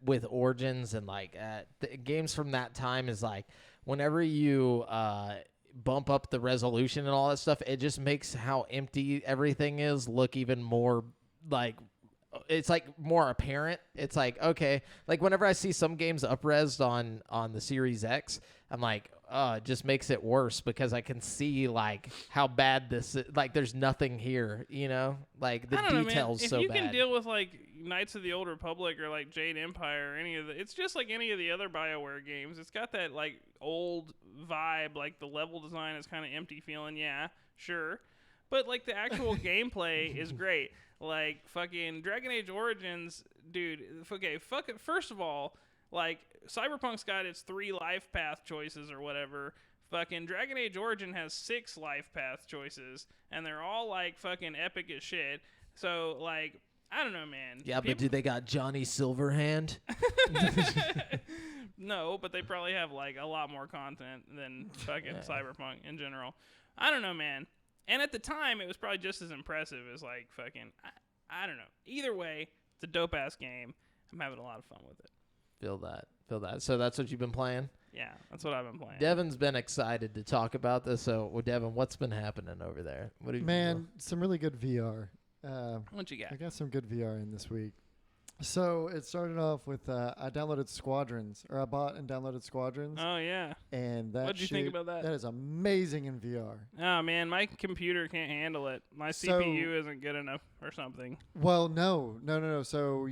with Origins and like games from that time is like whenever you bump up the resolution and all that stuff, it just makes how empty everything is look even more like. It's like more apparent. It's like, okay, like whenever I see some games up-resed on the Series X, I'm like, it just makes it worse because I can see like how bad this is. Like there's nothing here, you know, like the details so bad. If you can deal with like Knights of the Old Republic or like Jade Empire or any of it's just like any of the other BioWare games. It's got that like old vibe, like the level design is kind of empty feeling. Yeah, sure. But like the actual gameplay is great. Like fucking Dragon Age Origins, dude. Okay, first of all, like Cyberpunk's got its 3 life path choices or whatever. Fucking Dragon Age Origin has 6 life path choices, and they're all like fucking epic as shit. So like, I don't know, man. Yeah, but do they got Johnny Silverhand? No, but they probably have like a lot more content than fucking Cyberpunk in general. I don't know, man. And at the time, it was probably just as impressive as, like, fucking, I don't know. Either way, it's a dope-ass game. I'm having a lot of fun with it. Feel that. So that's what you've been playing? Yeah, that's what I've been playing. Devin's been excited to talk about this. So, Devin, what's been happening over there? What have you been doing? Some really good VR. What you got? I got some good VR in this week. So it started off with I downloaded Squadrons, or I bought and downloaded Squadrons. Oh, yeah. And that What'd you think about that? That is amazing in VR. Oh, man, my computer can't handle it. My CPU isn't good enough or something. Well, no. So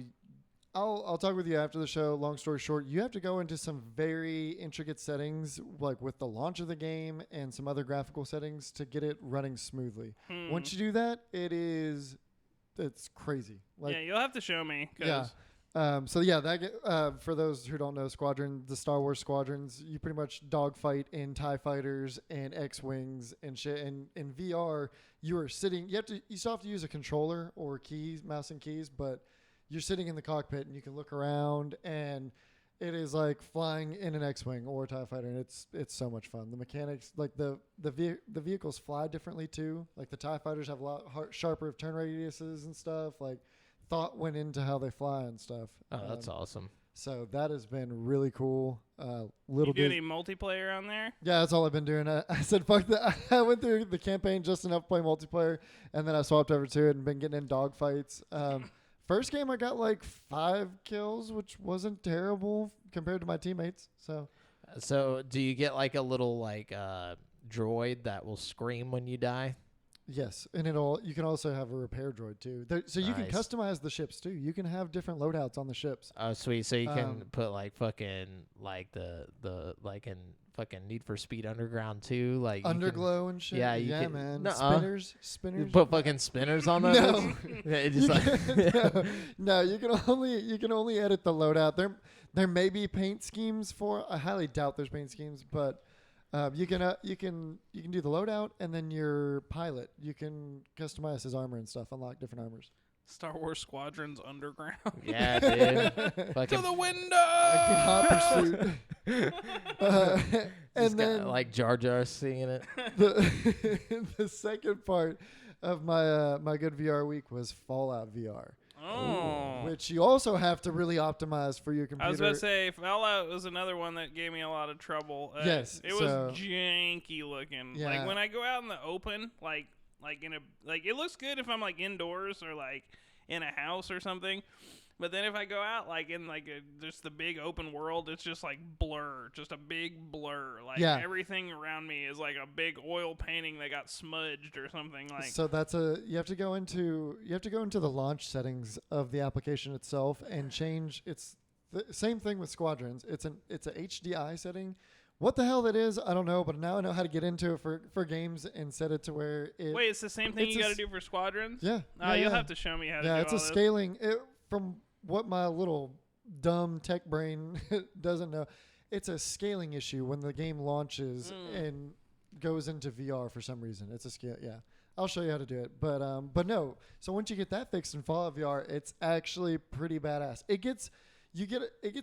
I'll talk with you after the show. Long story short, you have to go into some very intricate settings, like with the launch of the game and some other graphical settings to get it running smoothly. Once you do that, it's crazy. Like, yeah, you'll have to show me. Yeah. For those who don't know, the Star Wars Squadrons, you pretty much dogfight in TIE fighters and X-Wings and shit. And in VR, you are sitting. You still have to use a controller or keys, mouse and keys, but you're sitting in the cockpit and you can look around, and it is like flying in an X-wing or a TIE fighter, and it's so much fun. The mechanics, like the vehicles fly differently too. Like the TIE fighters have a lot sharper turn radiuses and stuff. Like thought went into how they fly and stuff. Oh, that's awesome. So that has been really cool. You do any multiplayer on there? Yeah, that's all I've been doing. I said fuck that. I went through the campaign just enough to play multiplayer, and then I swapped over to it and been getting in dogfights. First game I got like 5 kills, which wasn't terrible compared to my teammates. So do you get like a little like droid that will scream when you die? Yes, and you can also have a repair droid too. So you can customize the ships too. You can have different loadouts on the ships. Oh, sweet! So you can put like fucking like the like in fucking Need for Speed Underground too, like Underglow and shit. Yeah, man. Spinners. You put fucking spinners on those. No, it just no. You can only edit the loadout. There may be paint schemes for. I highly doubt there's paint schemes, but. You can do the loadout, and then your pilot, you can customize his armor and stuff, unlock different armors. Star Wars Squadrons Underground. Yeah, dude. To the window. Hot pursuit. And then like Jar Jar singing it. The second part of my good VR week was Fallout VR. Oh. Which you also have to really optimize for your computer. I was about to say, Fallout was another one that gave me a lot of trouble. Yes. It was janky looking. Yeah. Like when I go out in the open, like it looks good if I'm like indoors or like in a house or something. But then if I go out like in like just the big open world, it's just like blur, just a big blur. Like everything around me is like a big oil painting that got smudged or something. Like so you have to go into the launch settings of the application itself and change. It's the same thing with Squadrons. It's a HDI setting. What the hell that is, I don't know, but now I know how to get into it for games and set it to where it. Wait, it's the same thing you got to do for Squadrons? Yeah. You'll have to show me how to do Yeah, it's all a this. scaling. From what my little dumb tech brain doesn't know, it's a scaling issue when the game launches and goes into VR for some reason. It's a scale. Yeah, I'll show you how to do it. But no. So once you get that fixed in Fallout VR, it's actually pretty badass. It gets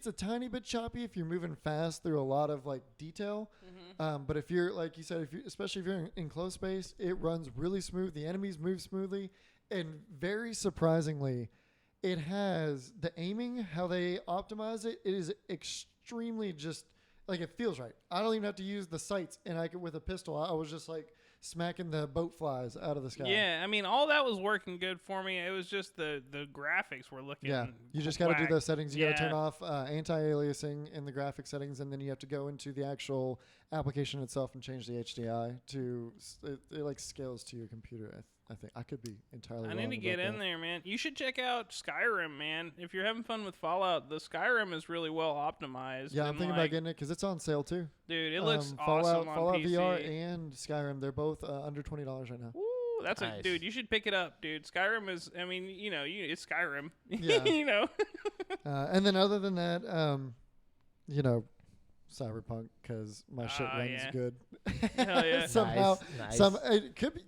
a tiny bit choppy if you're moving fast through a lot of like detail. But if you're like you said, especially if you're in close space, it runs really smooth. The enemies move smoothly, and very surprisingly, it has the aiming, how they optimize it. It is extremely just like it feels right. I don't even have to use the sights, and with a pistol, I was just like smacking the boat flies out of the sky. Yeah, I mean, all that was working good for me. It was just the graphics were looking. Yeah, you just got to do those settings. You got to turn off anti-aliasing in the graphic settings, and then you have to go into the actual application itself and change the HDI to it like scales to your computer. I think I could be entirely wrong. I need to get in there, man. You should check out Skyrim, man. If you're having fun with Fallout, the Skyrim is really well optimized. Yeah, I'm thinking about getting it because it's on sale too. Dude, it looks Fallout on PC. VR and Skyrim, they're both under $20 right now. Ooh, that's nice. Dude, you should pick it up, dude. Skyrim is, I mean, it's Skyrim. Yeah. You know. And then other than that, Cyberpunk, because my shit runs good. Hell yeah. Somehow, nice.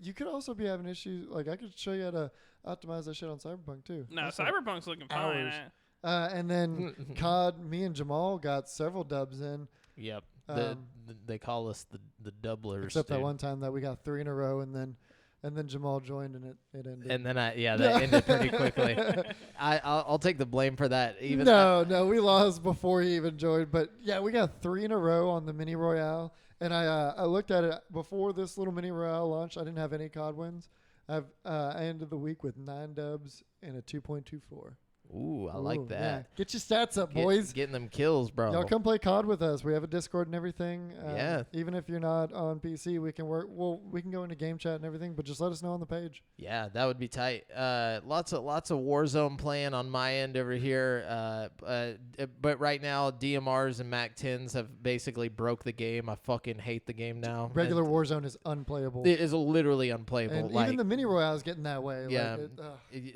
You could also be having issues. Like I could show you how to optimize that shit on Cyberpunk too. No, That's Cyberpunk's looking fine. And then COD, me and Jamal got several dubs in. Yep. They call us the doublers. Except that one time that we got 3 in a row, and then Jamal joined and it ended. And then that ended pretty quickly. I'll take the blame for that. No, we lost before he even joined. But yeah, we got 3 in a row on the mini royale, and I looked at it before this little mini royale launched. I didn't have any COD wins. I ended the week with 9 dubs and a 2.24. Ooh, I like that. Yeah. Get your stats up, boys. Getting them kills, bro. Y'all come play COD with us. We have a Discord and everything. Yeah. Even if you're not on PC, we can work. Well, we can go into game chat and everything, but just let us know on the page. Yeah, that would be tight. Lots of Warzone playing on my end over here. But right now, DMRs and MAC-10s have basically broke the game. I fucking hate the game now. Regular Warzone is unplayable. It is literally unplayable. And even the mini royale is getting that way. Yeah,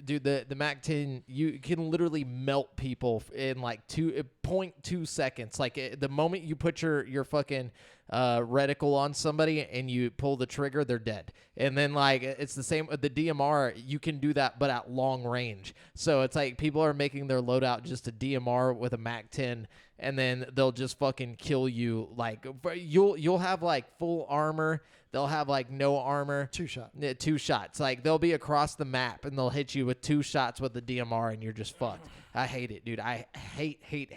dude, the MAC-10, you can literally melt people in like 0.2 seconds. Like the moment you put your fucking reticle on somebody and you pull the trigger, they're dead. And then like it's the same with the DMR. You can do that, but at long range. So it's like people are making their loadout just a DMR with a MAC-10, and then they'll just fucking kill you. Like you'll have like full armor. They'll have like no armor. 2 shots. Like they'll be across the map and they'll hit you with 2 shots with the DMR and you're just fucked. I hate it, dude. I hate it.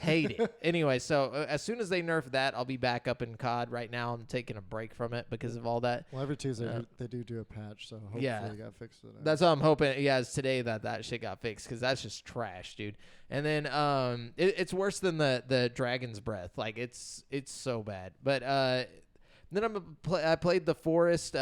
Hate it. Anyway, so as soon as they nerf that, I'll be back up in COD. Right now, I'm taking a break from it because of all that. Well, every Tuesday they do a patch, so hopefully it got fixed today. That's what I'm hoping. Yeah, it's today that shit got fixed because that's just trash, dude. And then it's worse than the Dragon's Breath. Like it's so bad. But then I played the Forest.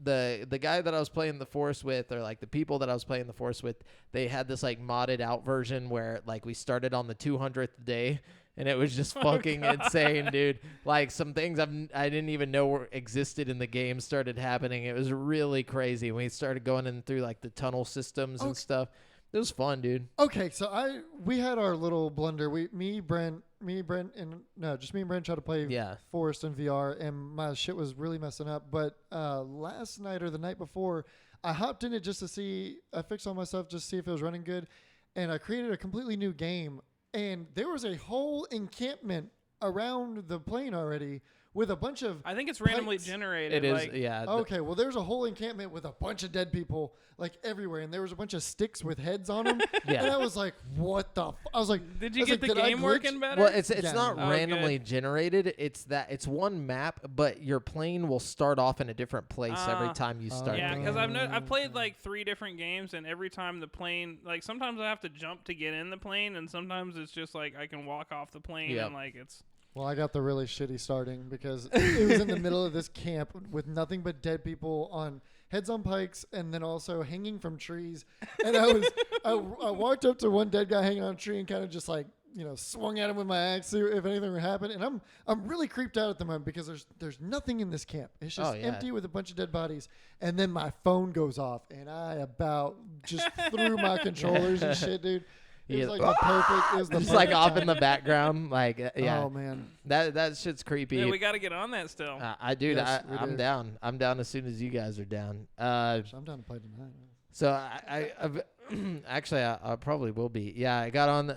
The guy that I was playing the Forest with, or like the people that I was playing the Forest with, they had this like modded out version where like we started on the 200th day, and it was just fucking insane, dude. Like some things I didn't even know existed in the game started happening. It was really crazy. We started going in through like the tunnel systems and stuff. It was fun, dude. Okay, so we had our little blunder. Me, Brent, and Brent tried to play Forest in VR, and my shit was really messing up. But last night or the night before, I hopped in it just to see. I fixed all my stuff just to see if it was running good, and I created a completely new game. And there was a whole encampment around the plane already with a bunch of. I think it's randomly generated. It is, yeah. Okay, well, there's a whole encampment with a bunch of dead people like everywhere, and there was a bunch of sticks with heads on them. Yeah. And I was like, "What the?" I was like, "Did you get the game working better?" Well, it's not randomly generated. It's one map, but your plane will start off in a different place every time you start. Yeah, because I've played like 3 different games, and every time the plane, like sometimes I have to jump to get in the plane, and sometimes it's just like I can walk off the plane and like it's. Well, I got the really shitty starting because it was in the middle of this camp with nothing but dead people on heads on pikes and then also hanging from trees. And I walked up to one dead guy hanging on a tree and kind of just like, swung at him with my axe if anything would happen. And I'm really creeped out at the moment because there's nothing in this camp. It's just empty with a bunch of dead bodies. And then my phone goes off and I about just threw my controllers and shit, dude. It was like the perfect. It was the just like off in the background, like yeah. Oh man, that shit's creepy. Yeah, we got to get on that still. I'm down. I'm down as soon as you guys are down. I'm down to play tonight. So I've actually I probably will be. Yeah, I got on.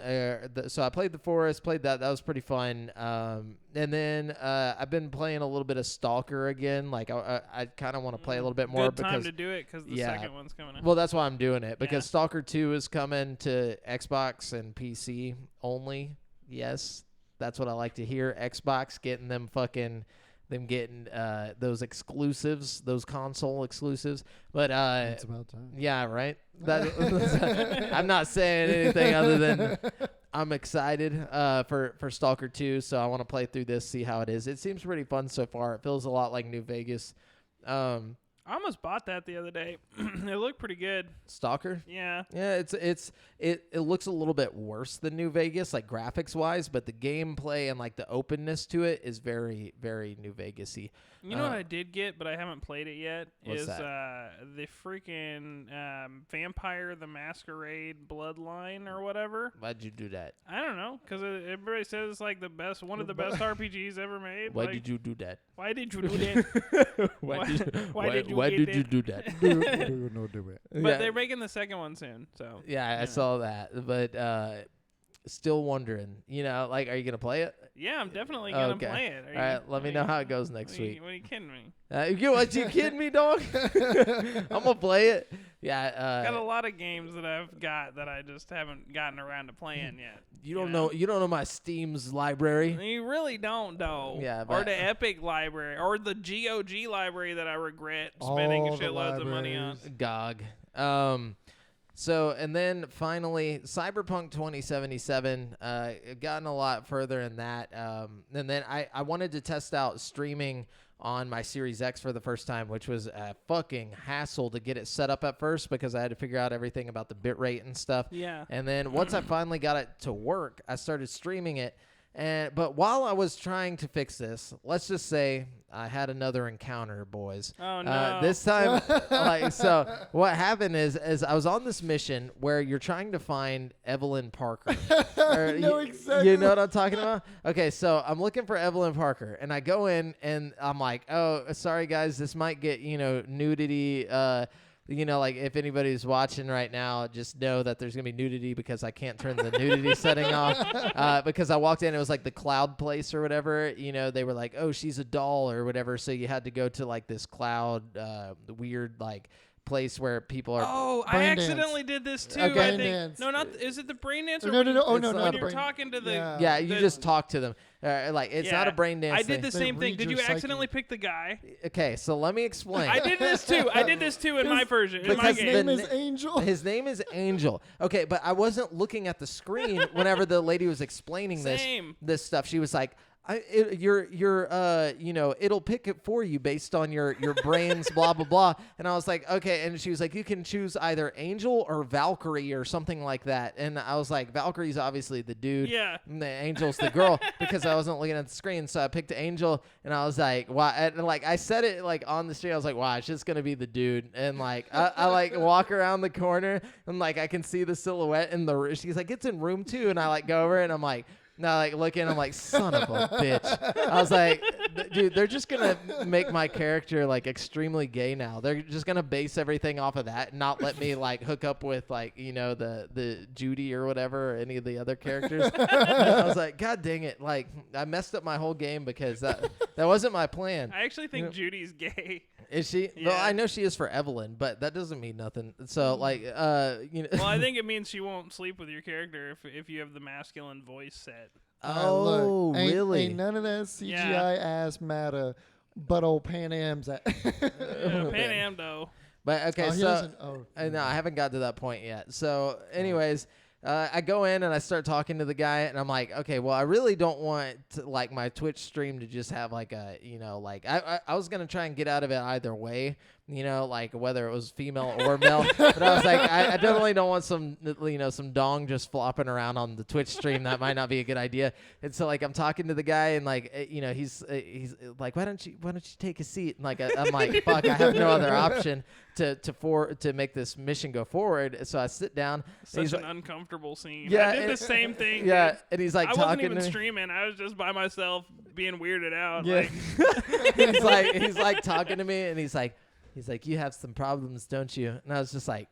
So I played the Forest. Played that. That was pretty fun. And then I've been playing a little bit of Stalker again. Like I kind of want to play a little bit more. Good time to do it because the second one's coming out. Well, that's why I'm doing it because Stalker 2 is coming to Xbox and PC only. Yes, that's what I like to hear. Xbox getting getting those exclusives, those console exclusives. But it's about time. Yeah, right. I'm not saying anything other than I'm excited for Stalker 2, so I want to play through this, see how it is. It seems pretty fun so far. It feels a lot like New Vegas. I almost bought that the other day. It looked pretty good. Stalker? Yeah. Yeah, it looks a little bit worse than New Vegas, like graphics wise, but the gameplay and like the openness to it is very, very New Vegas-y. You know what I did get, but I haven't played it yet? What's is that? The freaking Vampire the Masquerade Bloodline or whatever. Why'd you do that? I don't know, because everybody says it's like one of the best RPGs ever made. Why did you do that? Why did you do that? Why did you do that? Do it. But they're making the second one soon, so. Yeah, I saw that, but still wondering, like, are you going to play it? Yeah, I'm definitely going to play it. All right, let me know how it goes next week. What are you kidding me? You kidding me, dog? I'm going to play it. Yeah. Got a lot of games that I've got that I just haven't gotten around to playing yet. You don't know my Steam's library. You really don't, though. Yeah, or the Epic library, or the GOG library that I regret spending shitloads of money on. GOG. So, and then finally, Cyberpunk 2077, gotten a lot further in that. And then I wanted to test out streaming on my Series X for the first time, which was a fucking hassle to get it set up at first because I had to figure out everything about the bitrate and stuff. Yeah. And then once I finally got it to work, I started streaming it. But while I was trying to fix this, let's just say I had another encounter, boys. Oh no! This time, so what happened is I was on this mission where you're trying to find Evelyn Parker. Exactly. You know what I'm talking about? Okay, so I'm looking for Evelyn Parker, and I go in, and I'm like, oh, sorry guys, this might get nudity. Like if anybody's watching right now, just know that there's going to be nudity because I can't turn the nudity setting off. Because I walked in, it was like the cloud place or whatever. They were like, oh, she's a doll or whatever. So you had to go to like this cloud weird like place where people are. Oh, I accidentally did this too. Okay. I think. No, not. Is it the brain dance? No. Oh, no. When you're talking to the. Yeah, you just talk to them. It's not a brain dance. I did the same thing. Did you accidentally pick the guy? Okay, so let me explain. I did this too in my version. In my His game. name is Angel. His name is Angel. Okay, but I wasn't looking at the screen whenever the lady was explaining this stuff. She was like, it'll pick it for you based on your brain's blah blah blah. And I was like, okay. And she was like, you can choose either Angel or Valkyrie or something like that. And I was like, Valkyrie's obviously the dude. Yeah. And the Angel's the girl because I wasn't looking at the screen. So I picked Angel, and I was like, why? And like I said it like on the street. I was like, wow, it's just gonna be the dude. And like I like walk around the corner, and like I can see the silhouette in the. She's like, it's in room 2, and I like go over, and I'm like. No, like looking, I'm like, son of a bitch. I was like, dude, they're just gonna make my character like extremely gay now. They're just gonna base everything off of that and not let me like hook up with like the Judy or whatever or any of the other characters. I was like, God dang it! Like I messed up my whole game because that wasn't my plan. I actually think Judy's gay. Is she? Yeah. Well, I know she is for Evelyn, but that doesn't mean nothing. So like Well, I think it means she won't sleep with your character if you have the masculine voice set. Oh, really? Ain't none of that CGI ass matter, but old Pan Am's at. Pan Am though. But okay, no, I haven't got to that point yet. So, anyways, I go in and I start talking to the guy, and I'm like, okay, well, I really don't want like my Twitch stream to just have like a, like I was gonna try and get out of it either way, like whether it was female or male. But I was like, I definitely don't want some, some dong just flopping around on the Twitch stream. That might not be a good idea. And so like I'm talking to the guy, and like he's like, why don't you take a seat? And like I'm like, fuck, I have no other option to make this mission go forward. So I sit down. Such an uncomfortable scene. Yeah, I did the same thing. Yeah, dude. and he's like I talking wasn't even to me. streaming. I was just by myself being weirded out. Yeah. Like. he's like talking to me, and he's like, you have some problems, don't you? And I was just like,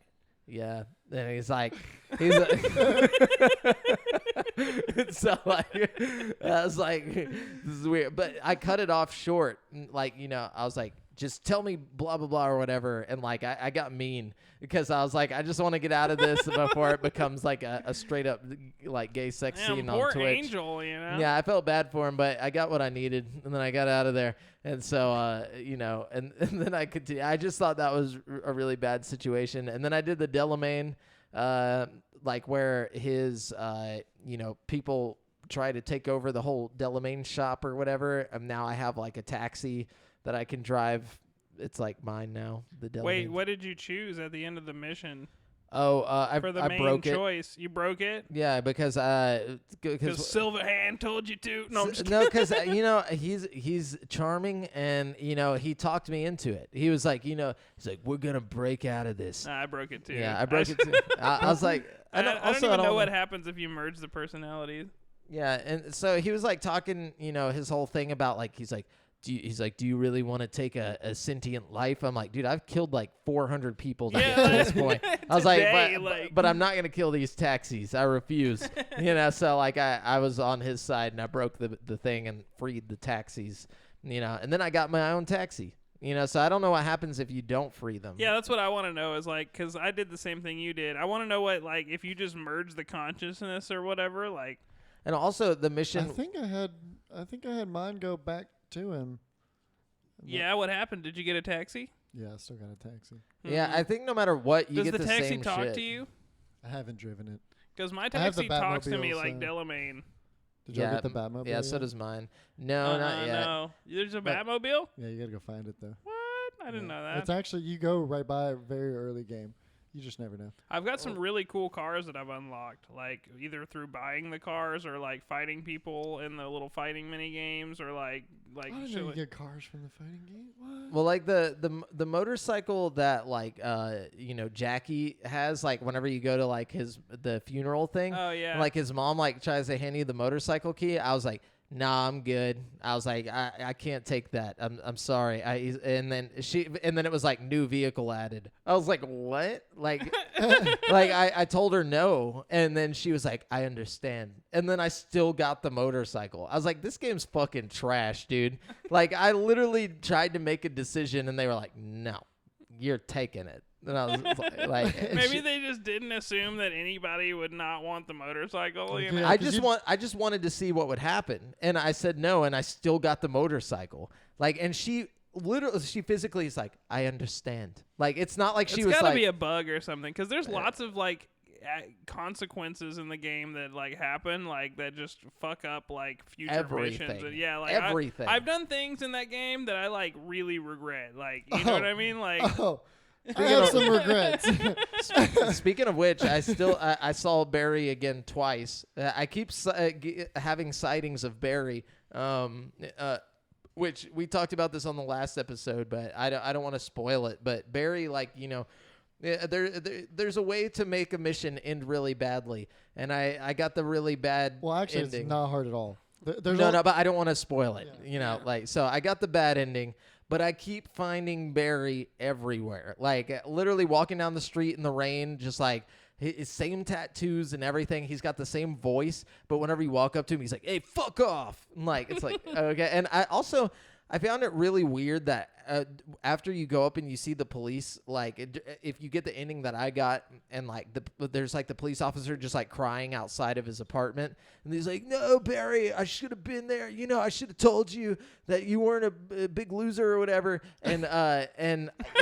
yeah. And he's like, so like, I was like, this is weird. But I cut it off short. Like, I was like, just tell me blah, blah, blah, or whatever. And like, I got mean because I was like, I just want to get out of this before it becomes like a straight up like gay sex scene on Twitch. Poor Angel, Yeah, I felt bad for him, but I got what I needed, and then I got out of there. And so, and then I continued. I just thought that was a really bad situation. And then I did the Delamain, like where his, people try to take over the whole Delamain shop or whatever. And now I have like a taxi that I can drive. It's like mine now. The Delamain. Wait, what did you choose at the end of the mission? Oh, I broke it. Choice. You broke it? Yeah, because Silverhand told you to. No, I'm just no, because he's charming, and he talked me into it. He was like, he's like, we're gonna break out of this. I broke it too. Yeah, I broke it too. I was like, I don't even know what happens if you merge the personalities. Yeah, and so he was like talking, his whole thing about like he's like, do you really want to take a sentient life? I'm like, dude, I've killed like 400 people to get to this point. I was but I'm not going to kill these taxis. I refuse. So like I was on his side, and I broke the thing and freed the taxis, and then I got my own taxi. So I don't know what happens if you don't free them. Yeah, that's what I want to know is like, because I did the same thing you did. I want to know what, like, if you just merge the consciousness or whatever, like. And also the mission. I think I had mine go back to him. Yeah, what happened? Did you get a taxi? Yeah, I still got a taxi. Yeah, I think no matter what, you get the same shit. Does the taxi talk to you? I haven't driven it. Because my taxi talks to me like Delamain. Did you get the Batmobile? Yeah, so does mine. No, not yet. No. There's a Batmobile? Yeah, you got to go find it, though. What? I didn't know that. It's actually, you go right by a very early game. You just never know. I've got some really cool cars that I've unlocked, like either through buying the cars or like fighting people in the little fighting mini games, or like I didn't know you get cars from the fighting game. What? Well, like the motorcycle that like Jackie has, like whenever you go to like the funeral thing. Oh yeah. Like his mom like tries to hand you the motorcycle key. I was like, nah, I'm good. I was like, I can't take that. I'm sorry. And then it was like new vehicle added. I was like, what? Like, like I told her no, and then she was like, I understand. And then I still got the motorcycle. I was like, this game's fucking trash, dude. Like I literally tried to make a decision, and they were like, no, you're taking it. And I was like maybe they just didn't assume that anybody would not want the motorcycle. You know? I just wanted to see what would happen, and I said no, and I still got the motorcycle. Like, and she physically is like, I understand. Like, it's not like she was like, it's gotta be a bug or something, because there's lots of like consequences in the game that like happen, like that just fuck up like future missions. And yeah, like everything. I've done things in that game that I like really regret. Like, you know what I mean? Like. I have some regrets. Speaking of which, I saw Barry again twice. I keep having sightings of Barry, which we talked about this on the last episode, but I don't want to spoil it. But Barry, like, there's a way to make a mission end really badly, and I got the really bad. Well, actually, ending. It's not hard at all. No, but I don't want to spoil it. Yeah. Like, so I got the bad ending. But I keep finding Barry everywhere. Like, literally walking down the street in the rain, just like his same tattoos and everything. He's got the same voice. But whenever you walk up to him, he's like, hey, fuck off. And like, it's like, okay. And I found it really weird that after you go up and you see the police, like if you get the ending that I got, and like there's like the police officer just like crying outside of his apartment, and he's like, no, Barry, I should have been there. I should have told you that you weren't a big loser or whatever. And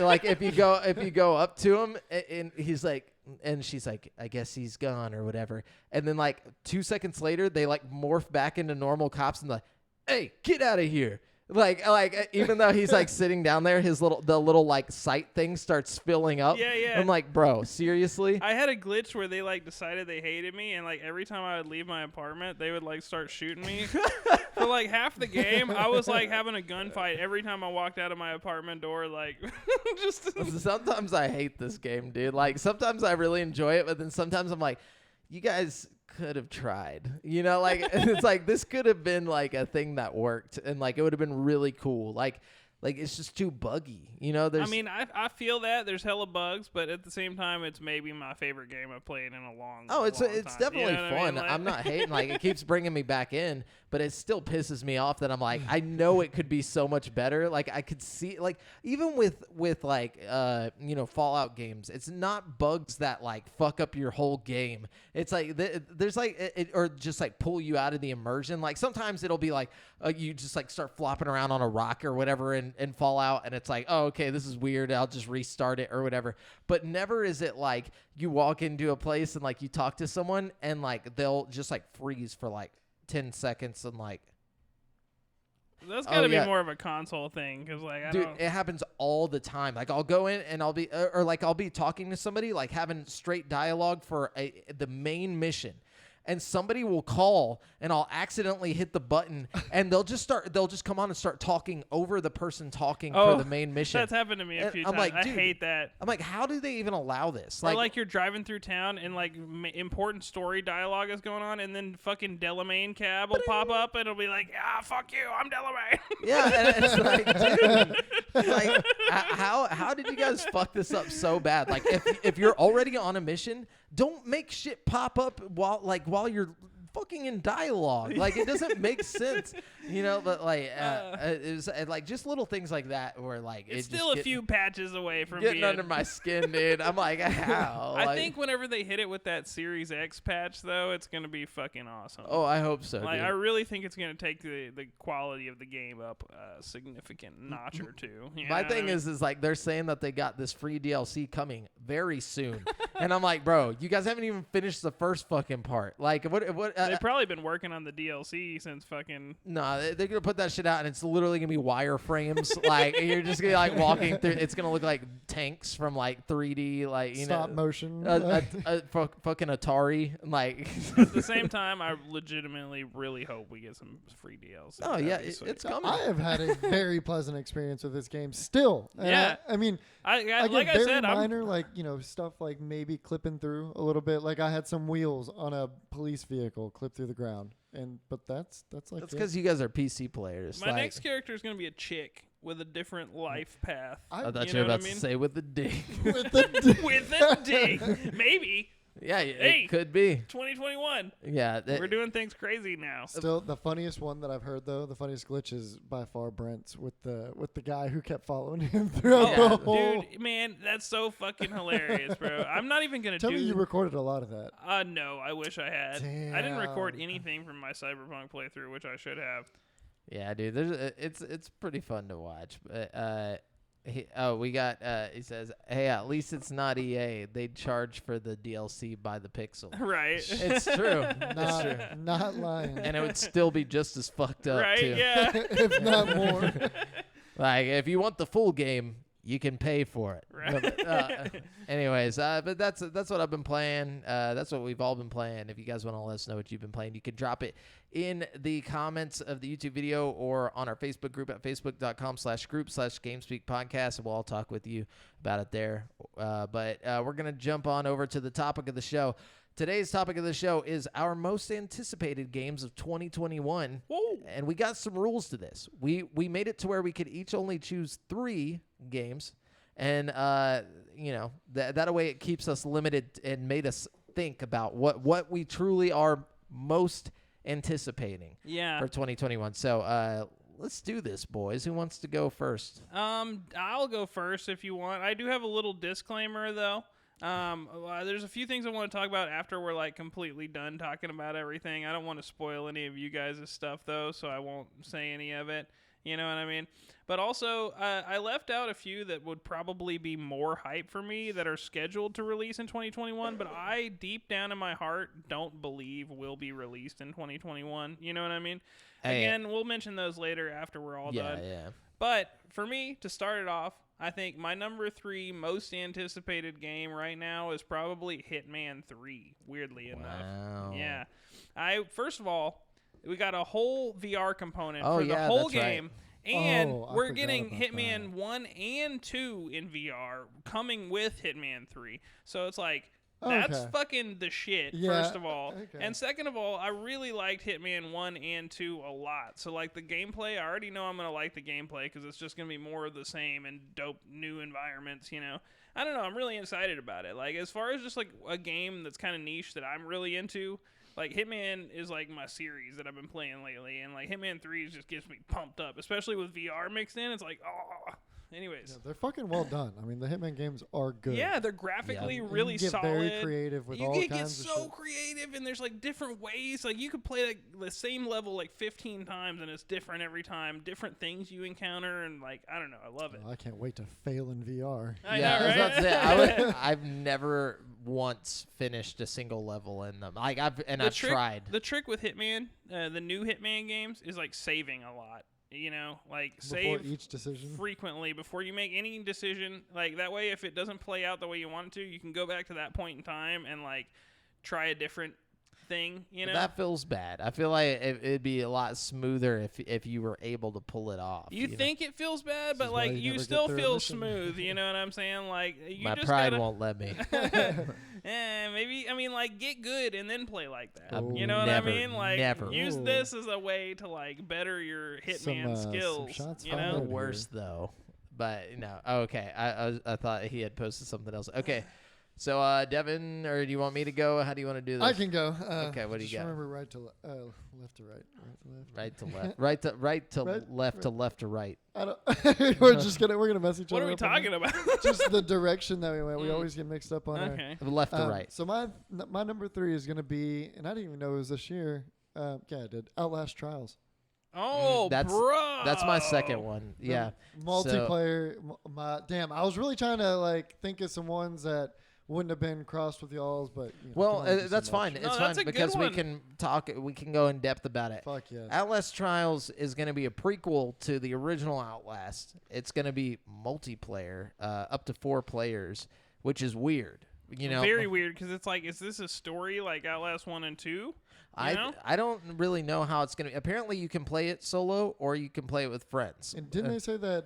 like if you go up to him, and he's like, and she's like, I guess he's gone or whatever. And then like 2 seconds later, they like morph back into normal cops and like, hey, get out of here. Like even though he's like sitting down there, the little like sight thing starts filling up. Yeah. I'm like, bro, seriously? I had a glitch where they like decided they hated me, and like every time I would leave my apartment, they would like start shooting me. For like half the game, I was like having a gunfight every time I walked out of my apartment door. Like, just sometimes I hate this game, dude. Like sometimes I really enjoy it, but then sometimes I'm like, you guys could have tried, like it's like this could have been like a thing that worked, and like it would have been really cool. Like it's just too buggy, I mean, I feel that there's hella bugs, but at the same time, it's maybe my favorite game I've played in a long. It's time. definitely fun. I mean? Like, I'm not hating. Like it keeps bringing me back in, but it still pisses me off that I'm like, I know it could be so much better. Like I could see, like even with like Fallout games, it's not bugs that like fuck up your whole game. It's like there's like or just like pull you out of the immersion. Like sometimes it'll be like you just like start flopping around on a rock or whatever in Fallout, and it's like, oh, okay, this is weird, I'll just restart it or whatever. But never is it like you walk into a place and like you talk to someone and like they'll just like freeze for like 10 seconds and like that's gotta be more of a console thing, because like it happens all the time. Like I'll go in and I'll be or like I'll be talking to somebody, like having straight dialogue for the main mission, and somebody will call and I'll accidentally hit the button and they'll just come on and start talking over the person talking for the main mission. That's happened to me a few times. Like, I hate that. I'm like, how do they even allow this? Or like you're driving through town and like important story dialogue is going on, and then fucking Delamain cab will pop up and it'll be like, fuck you, I'm Delamain. Yeah, and it's like, dude, like how did you guys fuck this up so bad? Like if you're already on a mission, don't make shit pop up while you're fucking in dialogue. Like it doesn't make sense, but like it was like just little things like that where like it's still a few patches away from getting being under my skin, dude. I'm like, how? I think whenever they hit it with that Series X patch, though, it's gonna be fucking awesome. Oh, I hope so. Like, dude. I really think it's gonna take the quality of the game up a significant notch or two. My thing is like they're saying that they got this free DLC coming very soon, And I'm like, bro, you guys haven't even finished the first fucking part. Like, what? They've probably been working on the DLC since fucking. No, they're gonna put that shit out, and it's literally gonna be wireframes. Like, you're just gonna be like walking through. It's gonna look like tanks from like 3D, like stop motion, fucking Atari. Like, at the same time, I legitimately really hope we get some free DLC. Oh yeah, it's coming. I have had a very pleasant experience with this game still. And I mean, I like I said, minor, like stuff like maybe clipping through a little bit. Like I had some wheels on a police vehicle clip through the ground, but that's like that's because you guys are PC players. My next character is gonna be a chick with a different life path. I thought you were about to say with a dick. With a dick, maybe. Yeah, it could be 2021. Yeah, we're doing things crazy now. Still, the funniest one that I've heard though, the funniest glitch is by far Brent's with the guy who kept following him throughout the whole. Dude, man, that's so fucking hilarious, bro. I'm not even gonna tell me you recorded a lot of that. No, I wish I had. Damn. I didn't record anything from my Cyberpunk playthrough, which I should have. Yeah, dude, it's pretty fun to watch, but he says, hey, at least it's not EA. They'd charge for the DLC by the pixel. Right. It's true. It's true. Not lying. And it would still be just as fucked up, right, too. Yeah. If not more. Like, if you want the full game, you can pay for it. Right. Anyways, but that's what I've been playing. That's what we've all been playing. If you guys want to let us know what you've been playing, you can drop it in the comments of the YouTube video or on our Facebook group at facebook.com/group/GameSpeakPodcast, and we'll all talk with you about it there. But we're going to jump on over to the topic of the show. Today's topic of the show is our most anticipated games of 2021. Whoa. And we got some rules to this. We made it to where we could each only choose 3 games. And, that way it keeps us limited and made us think about what we truly are most anticipating for 2021. So let's do this, boys. Who wants to go first? I'll go first if you want. I do have a little disclaimer, though. There's a few things I want to talk about after we're like completely done talking about everything. I don't want to spoil any of you guys' stuff though, so I won't say any of it. You know what I mean? But also, I left out a few that would probably be more hype for me that are scheduled to release in 2021, but I deep down in my heart don't believe will be released in 2021. You know what I mean? Again, we'll mention those later after we're all done. Yeah. But for me, to start it off, I think my number 3 most anticipated game right now is probably Hitman 3, weirdly enough. Wow. Yeah. First of all, we got a whole VR component for the whole game. Right. And we're getting Hitman 1 and 2 in VR coming with Hitman 3. So it's like, that's fucking the shit, first of all. Okay. And second of all, I really liked Hitman 1 and 2 a lot. So, like, the gameplay, I already know I'm going to like the gameplay because it's just going to be more of the same and dope new environments, you know. I don't know. I'm really excited about it. Like, as far as just, like, a game that's kind of niche that I'm really into, like, Hitman is, like, my series that I've been playing lately. And, like, Hitman 3 just gets me pumped up, especially with VR mixed in. It's like, oh... Anyways, yeah, they're fucking well done. I mean, the Hitman games are good. Yeah, they're graphically really solid. Very creative with all kinds of shit. You get so creative, and there's like different ways. Like you could play like the same level like 15 times, and it's different every time. Different things you encounter, and like I don't know, I love it. I can't wait to fail in VR. I know, right? I've never once finished a single level in them. Like I've tried. The trick with Hitman, the new Hitman games, is like saving a lot. You know, like save each decision frequently before you make any decision. Like that way, if it doesn't play out the way you want it to, you can go back to that point in time and like try a different thing. You know, that feels bad. I feel like it'd be a lot smoother if you were able to pull it off. You think it feels bad, but like you still feel smooth. You know what I'm saying? Like my pride won't let me. Maybe, I mean, like, get good and then play like that. You know what I mean? Like, never. Use this as a way to, like, better your Hitman skills. Some shots you know? The worst, though. But, no. Okay. I thought he had posted something else. Okay. So, Devin, or do you want me to go? How do you want to do this? I can go. Okay, what do you got? Remember left to right. Right to left. Right to left to left to right. I don't. we're gonna mess each other up. What are we talking about? Just the direction that we went. We always get mixed up on our left to right. So my number 3 is gonna be, and I didn't even know it was this year. Yeah, I did. Outlast Trials. Oh, bro. That's my second one. Yeah. Multiplayer. Damn, I was really trying to like think of some ones that wouldn't have been crossed with y'all's, but that's fine. No, It's that's fine a because good we one. can talk. We can go in depth about it. Fuck yes. Outlast Trials is going to be a prequel to the original Outlast. It's going to be multiplayer, up to 4 players, which is weird. Very weird because it's like, is this a story like Outlast 1 and 2? I don't really know how it's going to be. Apparently, you can play it solo or you can play it with friends. And didn't they say that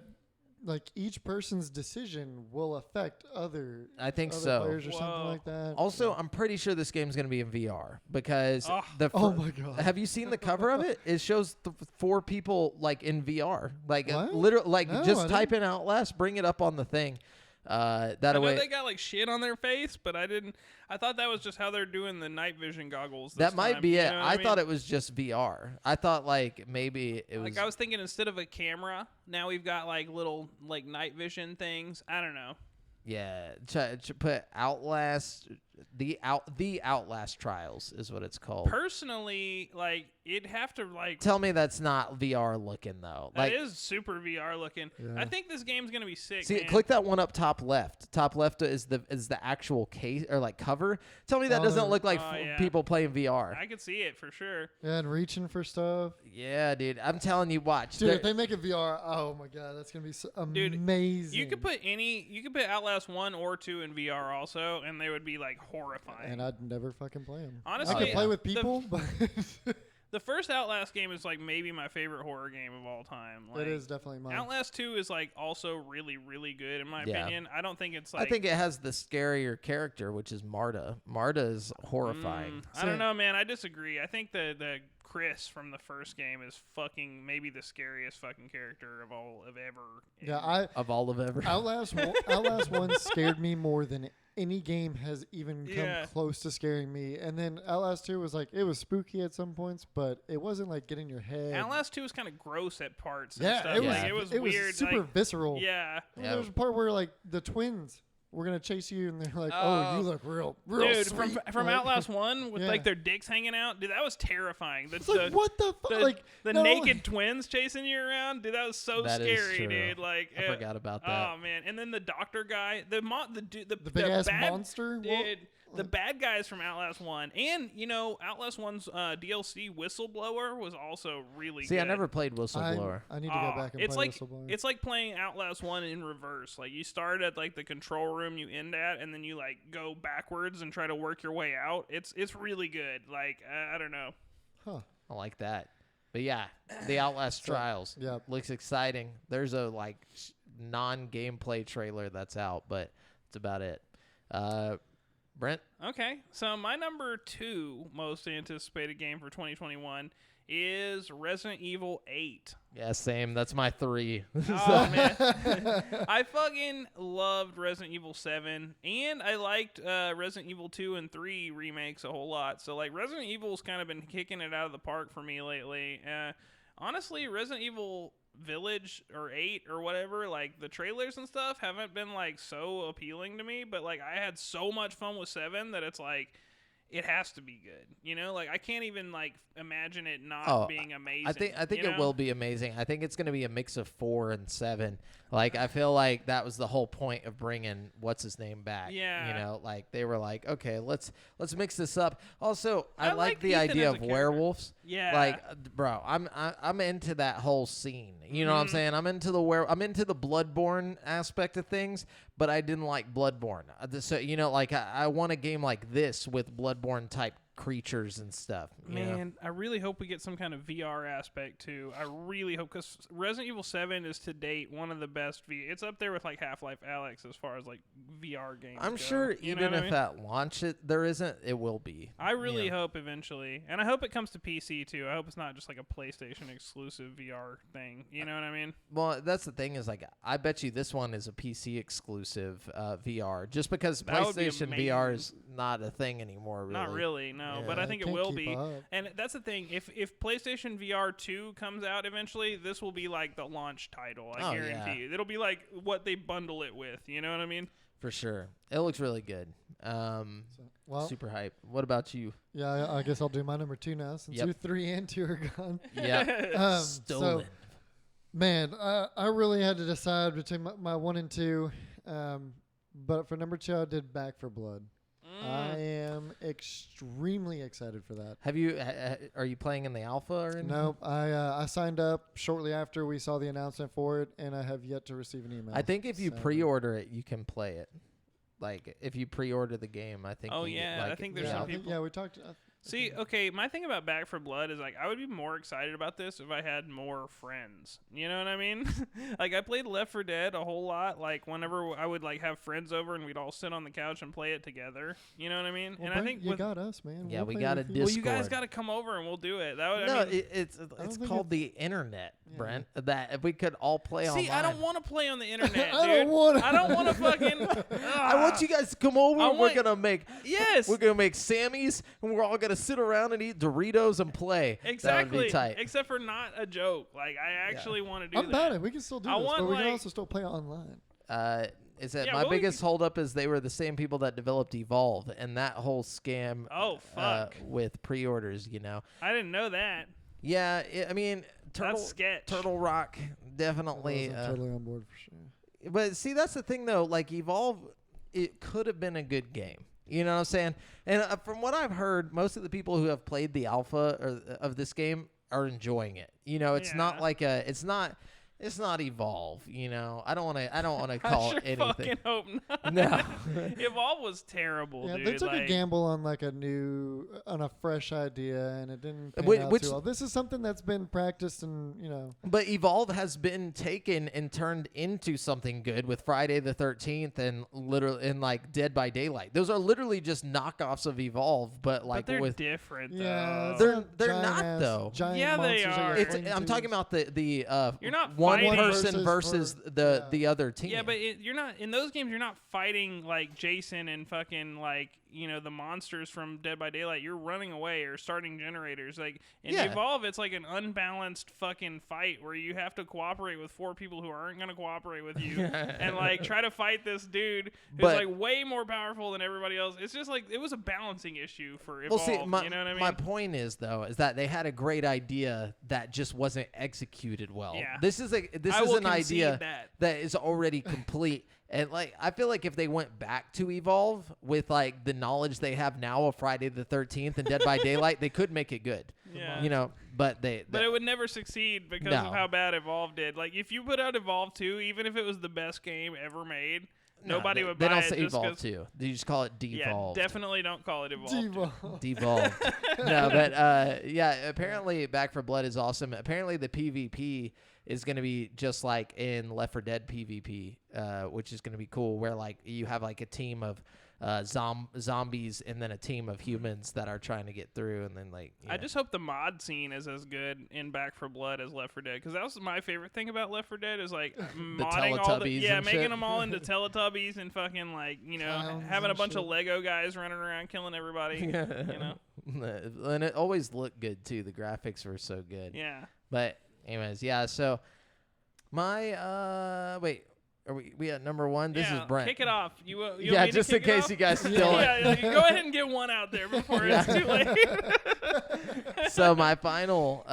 like each person's decision will affect other I think other so. players or something like that? Also, I'm pretty sure this game's going to be in VR because oh my god! Have you seen the cover of it? It shows 4 people like in VR, like What? literally, like No, just I type in Outlast, bring it up on the thing. I know they got like shit on their face, but I didn't. I thought that was just how they're doing the night vision goggles. That might time, be it. you know I thought it was just VR. I thought like maybe it was. Like I was thinking instead of a camera, now we've got like little like night vision things. I don't know. Yeah, put Outlast, the Outlast Trials is what it's called. Personally, like it'd have to like. Tell me that's not VR looking though. That Like is super VR looking. Yeah. I think this game's gonna be sick. see, man. click that one up top left. Top left is the actual case or like cover. Tell me that doesn't look like yeah. people playing VR. I could see it for sure. Yeah, and reaching for stuff. Yeah, dude. I'm telling you, watch. Dude, if they make it VR, oh my god, that's gonna be so amazing. You could put Outlast 1 or 2 in VR also, and they would be like horrifying. And I'd never fucking play them. Honestly, I could play with people, but the first Outlast game is like maybe my favorite horror game of all time. Like, it is definitely mine. Outlast 2 is like also really, really good in my opinion. I don't think it's like. I think it has the scarier character, which is Marta. Marta is horrifying. I don't know, man. I disagree. I think the Chris from the first game is fucking maybe the scariest fucking character of all of ever. Yeah, of all of ever. Outlast 1 scared me more than any game has even come close to scaring me. And then Outlast 2 was like, it was spooky at some points, but it wasn't like getting in your head. Outtlast 2 was kind of gross at parts. Yeah, and stuff. it was. Like, it was it weird. was super like, visceral. Yeah. There was a part where like the twins were gonna chase you, and they're like, Oh. "Oh, you look real Dude, sweet." from Like, Outlast 1 with Yeah. like their dicks hanging out, dude, that was terrifying. It's like, what the fuck? Like the no. naked twins chasing you around, dude, that was so That is scary, true. dude. Like I forgot about that. Oh man, and then the doctor guy, the big ass bad, monster. dude. The bad guys from Outlast 1, and Outlast 1's DLC Whistleblower was also really See, good. I never played Whistleblower. I need to go back and it's play like Whistleblower. it's like playing Outlast 1 in reverse. Like you start at like the control room you end at, and then you like go backwards and try to work your way out. It's really good. Like I don't know. Huh. I like that. But yeah, the Outlast Trials. yeah. Looks exciting. There's a like non-gameplay trailer that's out, but that's about it. Brent? Okay, so my number 2 most anticipated game for 2021 is Resident Evil 8. Yeah, same. That's my 3. Oh, man. I fucking loved Resident Evil 7, and I liked Resident Evil 2 and 3 remakes a whole lot. So, like, Resident Evil's kind of been kicking it out of the park for me lately. Honestly, Resident Evil Village or 8 or whatever, like, the trailers and stuff haven't been, like, so appealing to me. But, like, I had so much fun with 7 that it's, like, it has to be good, you know. Like I can't even like imagine it not being amazing. I think it will be amazing. I think it's going to be a mix of 4 and 7. Like I feel like that was the whole point of bringing what's his name back. Yeah, you know, like they were like, okay, let's mix this up. Also, I like the Ethan idea as a of character. werewolves. Yeah, like bro, I'm into that whole scene. You know what I'm saying? I'm into the Bloodborne aspect of things, but I didn't like Bloodborne. So you know, like I want a game like this with Bloodborne type creatures and stuff. Man, I really hope we get some kind of VR aspect too. I really hope, because Resident Evil 7 is to date one of the best it's up there with like Half-Life Alyx as far as like VR games I'm go. sure You know even what if I mean? that launch there isn't, it will be. I really hope eventually, and I hope it comes to PC too. I hope it's not just like a PlayStation exclusive VR thing. You know what I mean? Well, that's the thing is like I bet you this one is a PC exclusive VR, just because That would be PlayStation VR is not a thing anymore. Really. Not really, no. Yeah. But I think it Can't will keep be. up. And that's the thing. If PlayStation VR 2 comes out eventually, this will be like the launch title. I guarantee you. It'll be like what they bundle it with. You know what I mean? For sure. It looks really good. Well, Super hype. What about you? yeah, I guess I'll do my number 2 now since you 3 and 2 are gone. Yeah. Stolen. So, man, I really had to decide between my 1 and 2. But for number 2, I did Back for Blood. I am extremely excited for that. Have you? Are you playing in the alpha or anything? No, I signed up shortly after we saw the announcement for it, and I have yet to receive an email. I think if you pre-order it, you can play it. Like if you pre-order the game, I think. Oh you yeah, like, I think there's some people. Yeah, we talked. See, okay, my thing about Back 4 Blood is, like, I would be more excited about this if I had more friends. You know what I mean? Like, I played Left 4 Dead a whole lot, like, whenever I would, like, have friends over and we'd all sit on the couch and play it together. You know what I mean? Well, and Brent, I think you got us, man. Yeah, we play got a with you. Well, you guys got to come over and we'll do it. That would, No, I mean, it's called the internet, Brent. That if we could all play online. See, I don't want to play on the internet, dude. I don't want to fucking. I want you guys to come over. And we're gonna make. Yes. We're gonna make Sammy's, and we're all gonna sit around and eat Doritos and play. Exactly. That would be tight. Except for not a joke. Like, I actually want to do I'm that. about it. We can still do this, but we can also still play online. Is that Yeah, my biggest holdup is they were the same people that developed Evolve, and that whole scam. Oh, fuck. With pre-orders, you know. I didn't know that. Yeah, I mean, That's sketch. Turtle Rock definitely. I'm totally on board for sure. But see, that's the thing though. Like Evolve, it could have been a good game. You know what I'm saying? And from what I've heard, most of the people who have played the alpha of this game are enjoying it. You know, it's not like it's not Evolve. You know, I don't want to call it anything. I fucking hope not. No, Evolve was terrible, Yeah, dude. they took a gamble on on a fresh idea, and it didn't pan out which too well. This is something that's been practiced, and But Evolve has been taken and turned into something good with Friday the 13th and literally in like Dead by Daylight. Those are literally just knockoffs of Evolve, but like they're with different. Yeah, though. they're not though. Giant Yeah, they monsters that are. you're flinging I'm to. talking about the You're not one fighting person versus the other team. Yeah, but you're not in those games. You're not fighting like Jason and fucking like the monsters from Dead by Daylight. You're running away or starting generators. Like in Evolve, it's like an unbalanced fucking fight where you have to cooperate with 4 people who aren't gonna cooperate with you and like try to fight this dude who's like way more powerful than everybody else. It's just like it was a balancing issue for Evolve. Well, see, you know what I mean? my point is though is that they had a great idea that just wasn't executed well. Yeah. This is an idea that is already complete. And like I feel like if they went back to Evolve with like the knowledge they have now of Friday the 13th and Dead by Daylight, they could make it good. Yeah. But But it would never succeed because of how bad Evolve did. Like if you put out Evolve 2, even if it was the best game ever made, nobody would buy it. They don't say Evolve 2. They just call it Devolved. Yeah, definitely don't call it Evolve. Devolved. No, but apparently Back 4 Blood is awesome. Apparently the PvP is going to be just like in Left 4 Dead PvP, which is going to be cool, where like you have like a team of zombies and then a team of humans that are trying to get through, and then like I just hope the mod scene is as good in Back 4 Blood as Left 4 Dead, because that was my favorite thing about Left 4 Dead is like modding all making them all into Teletubbies and fucking like having a bunch of Lego guys running around killing everybody. And it always looked good too. The graphics were so good. Yeah. But anyways, yeah. So my wait. Are we at number 1? This is Brent. Kick it off. You just in case you guys still. Go ahead and get one out there before it's too late. So my final,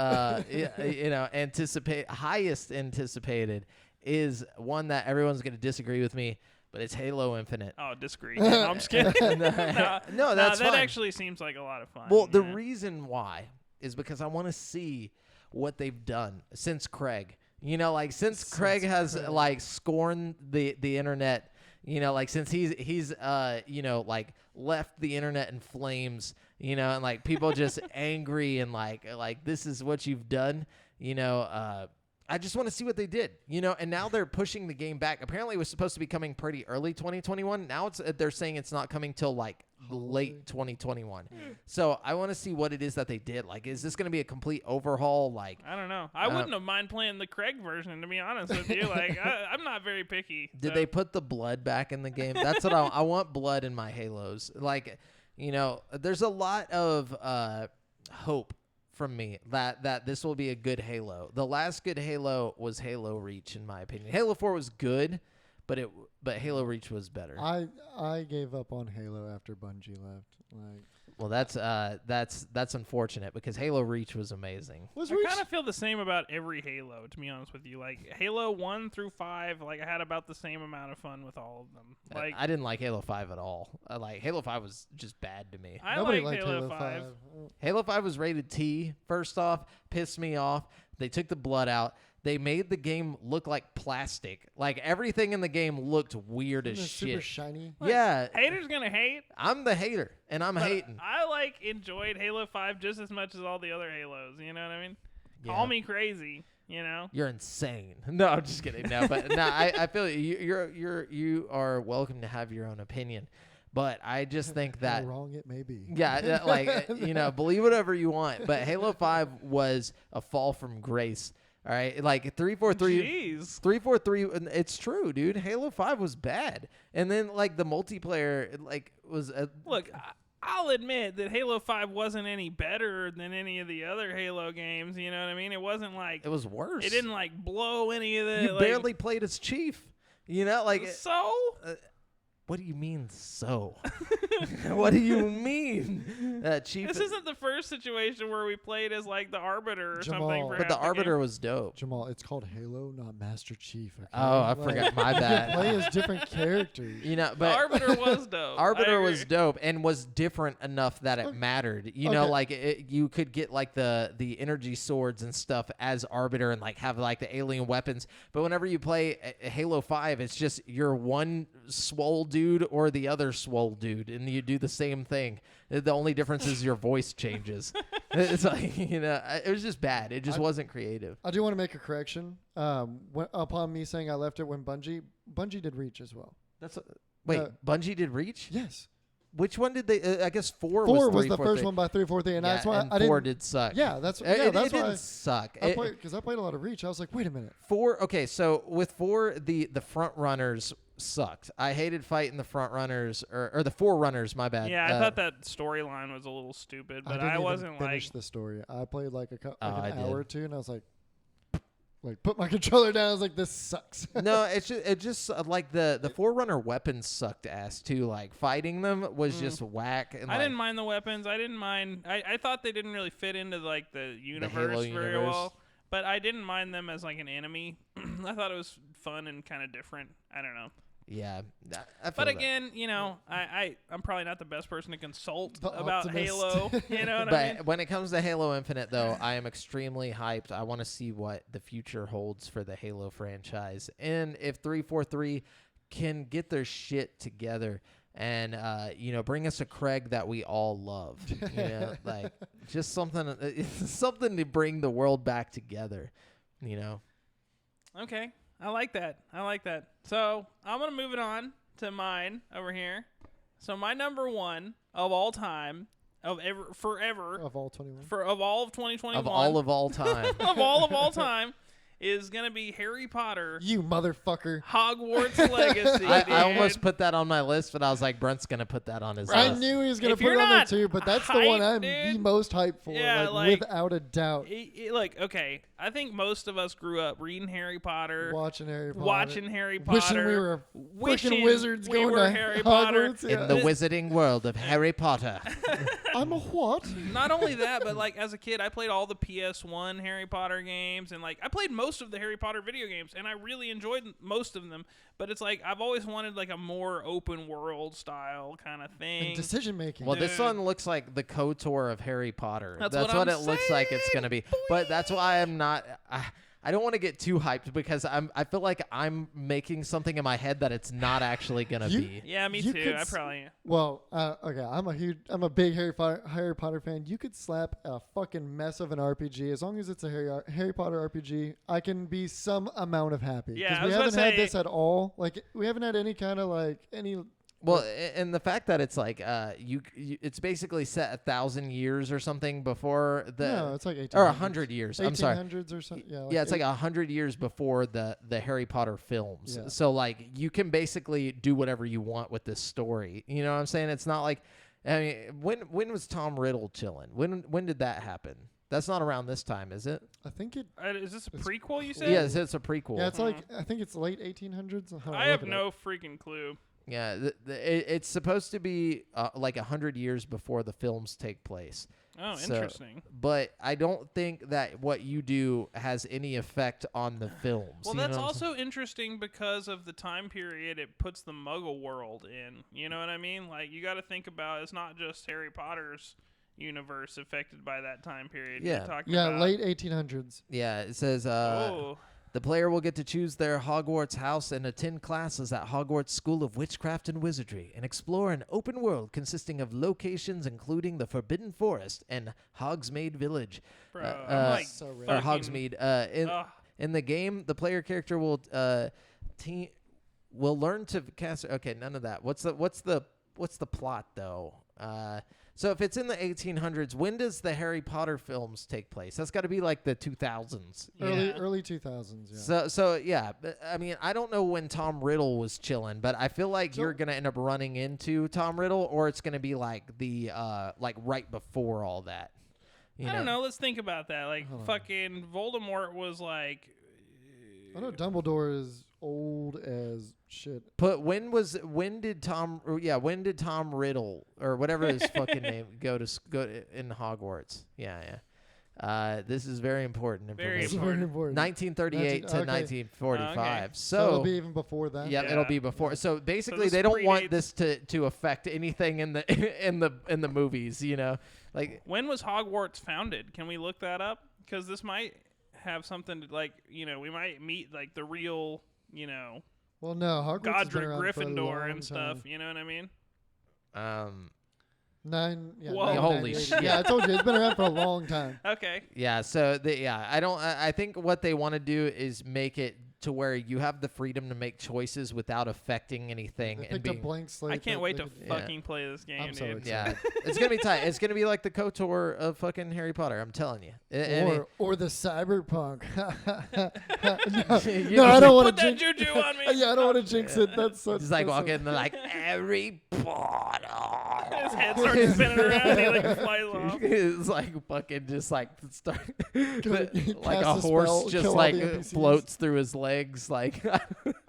highest anticipated is one that everyone's going to disagree with me, but it's Halo Infinite. Oh, disagree. No, I'm just kidding. No, that's fine. That actually seems like a lot of fun. Well, the reason why is because I want to see what they've done since Craig. Since Craig has like scorned the internet, since he's like left the internet in flames, and like people just angry and like this is what you've done, I just want to see what they did, and now they're pushing the game back. Apparently it was supposed to be coming pretty early 2021. Now they're saying it's not coming till like late 2021. So I want to see what it is that they did. Like, is this going to be a complete overhaul? Like, I don't know. I wouldn't have mind playing the Craig version, to be honest with you. Like, I'm not very picky. Did they put the blood back in the game? That's what I want. Blood in my Halos. Like, there's a lot of hope from me that this will be a good Halo. The last good Halo was Halo Reach, in my opinion. Halo 4 was good, but Halo Reach was better. I gave up on Halo after Bungie left. Well, that's unfortunate because Halo Reach was amazing. I kind of feel the same about every Halo, to be honest with you. Like Halo 1 through 5, like I had about the same amount of fun with all of them. Like I didn't like Halo 5 at all. Like Halo 5 was just bad to me. Nobody liked liked Halo 5. Halo 5 was rated T. First off, pissed me off. They took the blood out. They made the game look like plastic. Like everything in the game looked weird as shit. Super shiny. Like, yeah. Haters gonna hate. I'm the hater, and I'm hating. I enjoyed Halo 5 just as much as all the other Halos. You know what I mean? Yeah. Call me crazy. You know? You're insane. No, I'm just kidding. No, but no, I feel you are welcome to have your own opinion. But I just think that how wrong it may be. Yeah, like believe whatever you want. But Halo 5 was a fall from grace. All right, like 343, it's true, dude. Halo 5 was bad, and then like the multiplayer, was look. I'll admit that Halo 5 wasn't any better than any of the other Halo games. You know what I mean? It wasn't like it was worse. It didn't blow any of the. You barely played as Chief. So. What do you mean, so? What do you mean, Chief? This isn't the first situation where we played as the Arbiter or Jamal. something. But the Arbiter was dope. Jamal, it's called Halo, not Master Chief. Okay? Oh, I forgot. My bad. Play as different characters. But the Arbiter was dope. Arbiter was dope and was different enough that it mattered. You could get the energy swords and stuff as Arbiter and have the alien weapons. But whenever you play Halo 5, it's just you're one swole dude or the other swole dude, and you do the same thing. The only difference is your voice changes. It's it was just bad. It just wasn't creative. I do want to make a correction. Upon me saying I left it when Bungie did Reach as well. Bungie did Reach? Yes. Which one did they? I guess 4 was the first one by 343, and that's why I didn't. 4 did suck. Yeah, that's it why didn't suck. Because I played a lot of Reach. I was like, wait a minute. 4. Okay, so with 4, the front runners sucked. I hated fighting the front runners or the forerunners. My bad. Yeah, I thought that storyline was a little stupid, but I wasn't finish the story. I played an I hour or two, and I was like put my controller down. I was like, this sucks. No, it just the Forerunner weapons sucked ass too. Fighting them was just whack. And I didn't mind the weapons. I didn't mind. I thought they didn't really fit into the universe very well. But I didn't mind them as an enemy. I thought it was fun and kind of different. I don't know. Yeah, but again, I'm probably not the best person to consult about optimist. Halo. You know what I mean? But when it comes to Halo Infinite, though, I am extremely hyped. I want to see what the future holds for the Halo franchise, and if 343 can get their shit together and bring us a Craig that we all love, just something to bring the world back together, Okay. I like that. So I'm going to move it on to mine over here. So my number 1 of all time, forever. Of all 21. Of all of 2021. Of all time. Of all time. Is going to be Harry Potter. You motherfucker. Hogwarts Legacy. I almost put that on my list, but I was like, Brent's going to put that on his list. I knew he was going to put it on there too, but that's the one I'm the most hyped for, without a doubt. Okay, I think most of us grew up reading Harry Potter. Watching Harry Potter. Wishing we were freaking wizards going to Harry Hogwarts. Potter. In the wizarding world of Harry Potter. I'm a what? Not only that, but as a kid, I played all the PS1 Harry Potter games, and I played most of the Harry Potter video games, and I really enjoyed most of them. But it's I've always wanted a more open world style kind of thing. And decision making. Well, this one looks like the KOTOR of Harry Potter. That's what it looks like it's going to be. But that's why I'm not. I don't want to get too hyped because I feel like I'm making something in my head that it's not actually gonna be. Yeah, me too. I probably am. Well, okay. I'm a big Harry Potter fan. You could slap a fucking mess of an RPG as long as it's a Harry Potter RPG. I can be some amount of happy. Yeah, we haven't had this at all. We haven't had any kind of any. Well, and the fact that it's it's basically set 1,000 years or something before the. No, it's 1800s. Or 100 years. I'm sorry. 1800s or something. Yeah, it's 100 years before the Harry Potter films. Yeah. So you can basically do whatever you want with this story. You know what I'm saying? It's not when was Tom Riddle chilling? When did that happen? That's not around this time, is it? I think it. Is this a prequel? You said? Yes, it's a prequel. Yeah, it's I think it's late 1800s. I have no freaking clue. Yeah, it's supposed to be like 100 years before the films take place. Oh, interesting. But I don't think that what you do has any effect on the films. Well, that's also interesting because of the time period it puts the Muggle world in. You know what I mean? Like, you got to think about it's not just Harry Potter's universe affected by that time period. Yeah. You're talking about late 1800s. Yeah, it says the player will get to choose their Hogwarts house and attend classes at Hogwarts School of Witchcraft and Wizardry and explore an open world consisting of locations including the Forbidden Forest and Hogsmeade Village. Bro, I'm like so or rad. Hogsmeade. In the game, the player character will learn to cast. Okay, none of that. What's the plot though? So if it's in the 1800s, when does the Harry Potter films take place? That's got to be like the 2000s. Early 2000s, yeah. So yeah, I mean, I don't know when Tom Riddle was chilling, but I feel like you're going to end up running into Tom Riddle, or it's going to be like the like right before all that. I don't know. Let's think about that. Like, fucking Voldemort was like... I know Dumbledore is old as shit. But when did Tom Riddle or whatever his fucking name go in Hogwarts? Yeah. This is very important information. Very important. 1938 to 1945. Okay. So it'll be even before that. Yeah, it'll be before. So basically, So they don't want predates- this to affect anything in the in the movies. You know, like When was Hogwarts founded? Can we look that up? Because this might have something to, like, you know, we might meet like the real, you know, Well, no, Hogwarts has been Godric around for a Gryffindor long and stuff. time. You know what I mean? Yeah, Whoa. Holy 998. shit. Yeah, I told you it's been around for a long time. Okay. yeah. So I think what they want to do is make it to where you have the freedom to make choices without affecting anything They and picked a being. blank slate. I can't that wait they to could- fucking play this game, I'm so dude. excited. Yeah, it's gonna be tight. It's gonna be like the KOTOR of fucking Harry Potter. I'm telling you. Or the Cyberpunk. You no, I don't want Put to that jinx. juju on me. Yeah, I don't want to jinx it. That's so. just like that's walking in, they're like Harry Potter. His head starts spinning around. And he like flies off. It's like fucking just like start like cast a a horse spell, just kill all like the NPCs. floats through his legs like.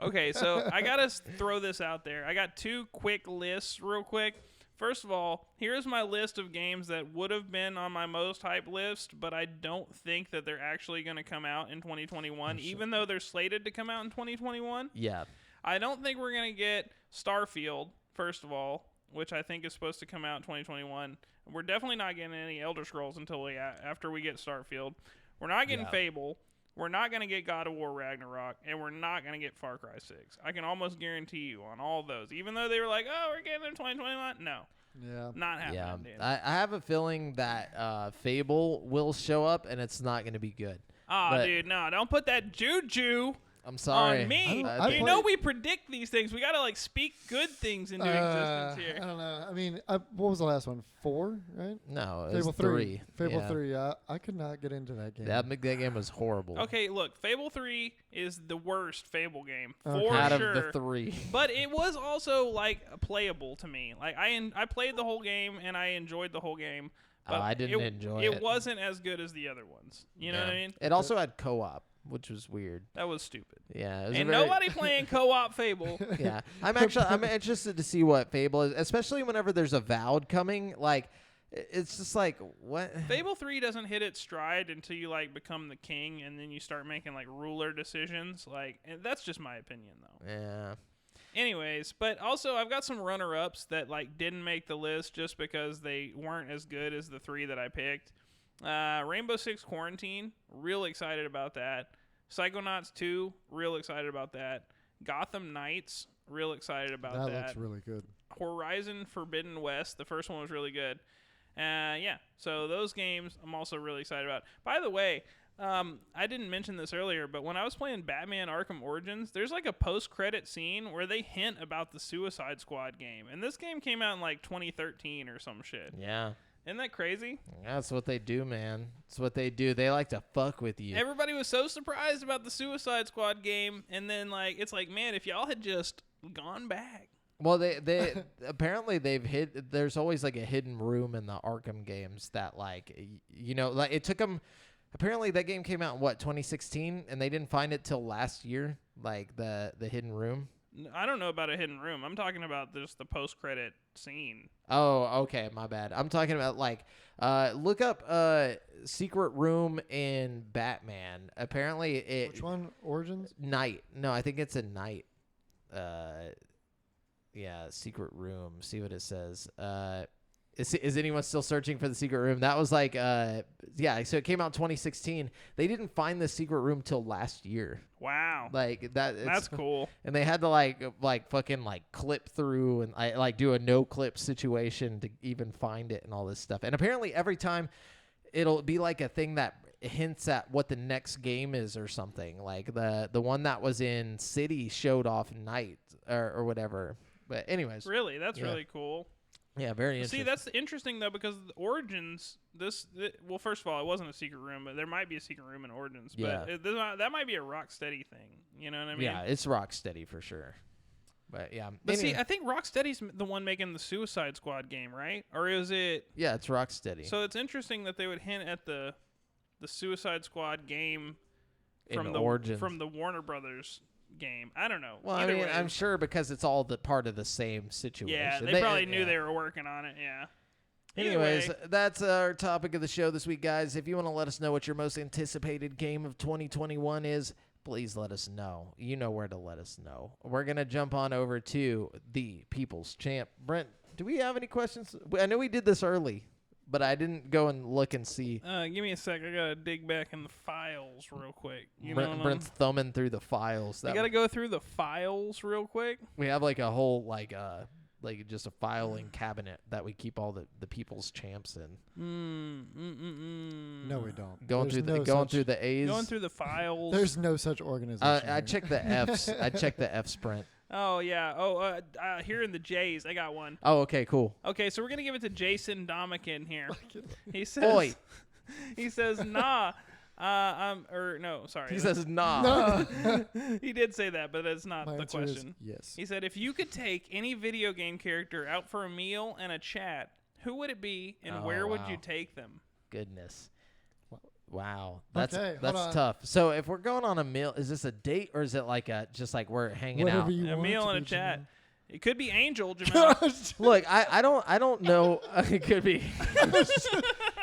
Okay, so I gotta throw this out there. I got two quick lists real quick. First of all, here's my list of games that would have been on my most hype list, but I don't think that they're actually going to come out in 2021, even though they're slated to come out in 2021. Yeah. I don't think we're going to get Starfield, first of all, which I think is supposed to come out in 2021. We're definitely not getting any Elder Scrolls until after we get Starfield. We're not getting Fable. We're not going to get God of War Ragnarok, and we're not going to get Far Cry 6. I can almost guarantee you on all those. Even though they were like, oh, we're getting it in 2021. No. Yeah. Not happening, Yeah. dude. I have a feeling that Fable will show up and it's not going to be good. Oh, dude, no. Don't put that juju I'm sorry. on me. I You play- know we predict these things. We got to, like, speak good things into existence I here. don't know. I mean, what was the last one? 4, right? No, it was Fable 3. Fable Yeah. 3. I could not get into that game. That game was horrible. Okay, look, Fable 3 is the worst Fable game, for Okay. Out sure. of the 3. But it was also, like, playable to me. Like, I played the whole game, and I enjoyed the whole game. But I didn't enjoy it. It wasn't as good as the other ones. You know what I mean? It also had co-op, which was weird. That was stupid. Yeah. It was Ain't a very- nobody playing co-op Fable. Yeah. I'm interested to see what Fable is, especially whenever there's a Avowed coming. Like, it's just like, what? Fable 3 doesn't hit its stride until you, like, become the king, and then you start making, like, ruler decisions. Like, and that's just my opinion, though. Yeah. Anyways, but also I've got some runner-ups that, like, didn't make the list just because they weren't as good as the 3 that I picked. Rainbow Six Quarantine, real excited about that. Psychonauts 2, real excited about that. Gotham Knights, real excited about that. That looks really good. Horizon Forbidden West, the first one was really good. Yeah, so those games I'm also really excited about. By the way, I didn't mention this earlier, but when I was playing Batman Arkham Origins, there's like a post-credit scene where they hint about the Suicide Squad game. And this game came out in like 2013 or some shit. Yeah. Isn't that crazy? That's what they do, man. That's what they do. They like to fuck with you. Everybody was so surprised about the Suicide Squad game, and then like it's like, man, if y'all had just gone back. Well, they apparently they've hid. There's always like a hidden room in the Arkham games that, like, you know, like it took them. Apparently, that game came out in 2016, and they didn't find it till last year, like the hidden room. I don't know about a hidden room. I'm talking about just the post-credit scene. Oh, okay, my bad. I'm talking about like look up secret room in Batman. Apparently Which one? Origins? Night. No, I think it's a Night. Yeah, secret room. See what it says. Is anyone still searching for the secret room? That was like, yeah. So it came out in 2016. They didn't find the secret room till last year. Wow, Like that. that's cool. And they had to like fucking like clip through and like do a no clip situation to even find it and all this stuff. And apparently every time it'll be like a thing that hints at what the next game is or something. Like the one that was in City showed off Night or whatever. But anyways, Really, that's really cool. Yeah, very interesting. See, that's interesting though, because the Origins, well, first of all, it wasn't a secret room, but there might be a secret room in Origins. Yeah. But that might be a Rocksteady thing. You know what I mean? Yeah, it's Rocksteady for sure. But yeah, But see, I think Rocksteady's the one making the Suicide Squad game, right? Or is it? Yeah, it's Rocksteady. So it's interesting that they would hint at the Suicide Squad game from the Warner Brothers game. I don't know. Well, Either I mean, way, I'm sure because it's all the part of the same situation. Yeah, they probably knew they were working on it. Yeah. Anyways, that's our topic of the show this week, guys. If you want to let us know what your most anticipated game of 2021 is, please let us know. You know where to let us know. We're going to jump on over to the People's Champ. Brent, do we have any questions? I know we did this early, but I didn't go and look and see. Give me a sec. I got to dig back in the files real quick. Brent's thumbing through the files. You got to go through the files real quick. We have like a whole like just a filing cabinet that we keep all the People's Champs in. No, we don't. Going through the A's. Going through the files. There's no such organization. I checked the F's. I checked the F's, Brent. Oh, yeah. Oh, here in the J's, I got one. Oh, okay, cool. Okay, so we're going to give it to Jason Domican here. He says, Oi. He says, nah. No, sorry. He says, nah. He did say that, but that's not My the answer is question. yes. He said, if you could take any video game character out for a meal and a chat, who would it be and where would you take them? Goodness. Wow. That's Okay, tough. So if we're going on a meal, is this a date or is it like just like we're hanging out? A meal and a chat. It could be Angel, Jamal. Look, I don't know. It could be.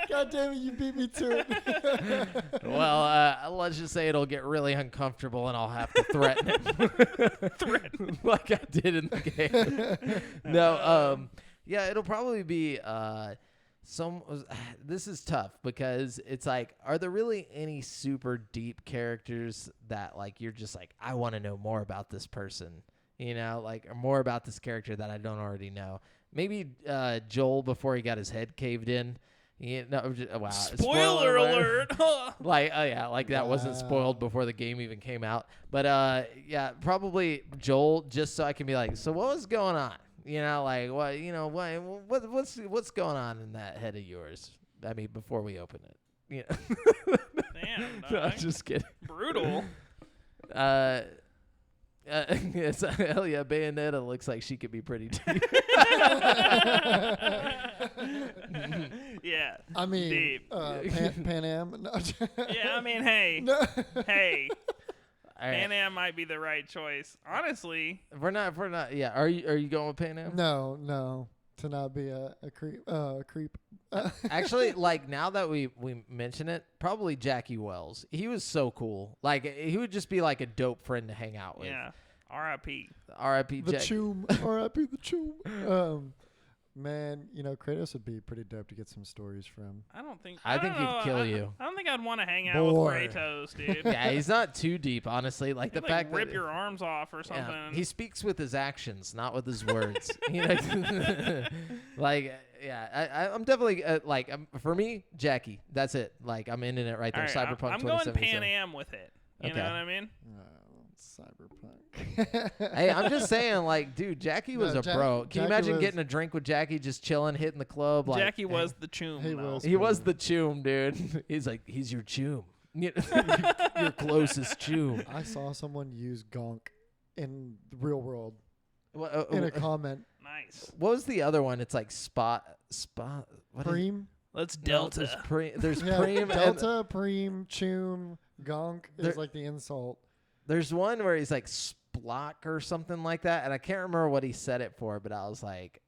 God damn it, you beat me to it. Well, let's just say it'll get really uncomfortable and I'll have to threaten him. Threaten like I did in the game. No, yeah, it'll probably be this is tough because it's like, are there really any super deep characters that like you're just like, I want to know more about this person, you know, like, or more about this character that I don't already know. Maybe Joel before he got his head caved in. Wow! Spoiler alert! Like, yeah, like that wasn't spoiled before the game even came out. But yeah, probably Joel, just so I can be like, so what was going on? You know, like what? You know, what's going on in that head of yours? I mean, before we open it. You know? Damn, no, I'm just kidding. Brutal. It's, hell yeah, Bayonetta looks like she could be pretty deep. Yeah. I mean, deep. Pan Am. No. Yeah, I mean, hey. No. Hey. All right. Pan Am might be the right choice. Honestly. If we're not. Yeah. Are you going with Pan Am? No. To not be a creep. Actually, like now that we mention it, probably Jackie Wells. He was so cool. Like he would just be like a dope friend to hang out with. Yeah. R.I.P. R.I.P. The Jack. Choom. R.I.P. the Choom. Man, you know, Kratos would be pretty dope to get some stories from. I think he'd kill you. I don't think I'd want to hang out with Kratos, dude. Yeah, he's not too deep, honestly. Like He'd the fact rip that your arms off or something. Yeah, he speaks with his actions, not with his words. You know, like yeah, I'm definitely like for me, Jackie. That's it. Like I'm in it right there. Right, Cyberpunk. I'm going Pan Am with it. You know what I mean? Cyberpunk. Hey, I'm just saying, like, dude, Jackie was bro. Can you imagine getting a drink with Jackie, just chilling, hitting the club? Like, Jackie was the choom. He was the choom, dude. He's like, he's your choom. Your closest choom. I saw someone use gonk in the real world in a comment. Nice. What was the other one? It's like spot. Preem. Let's Delta. There's Preem. Delta, Preem, choom, gonk is like the insult. There's one where he's like lock or something like that. And I can't remember what he said it for, but I was like,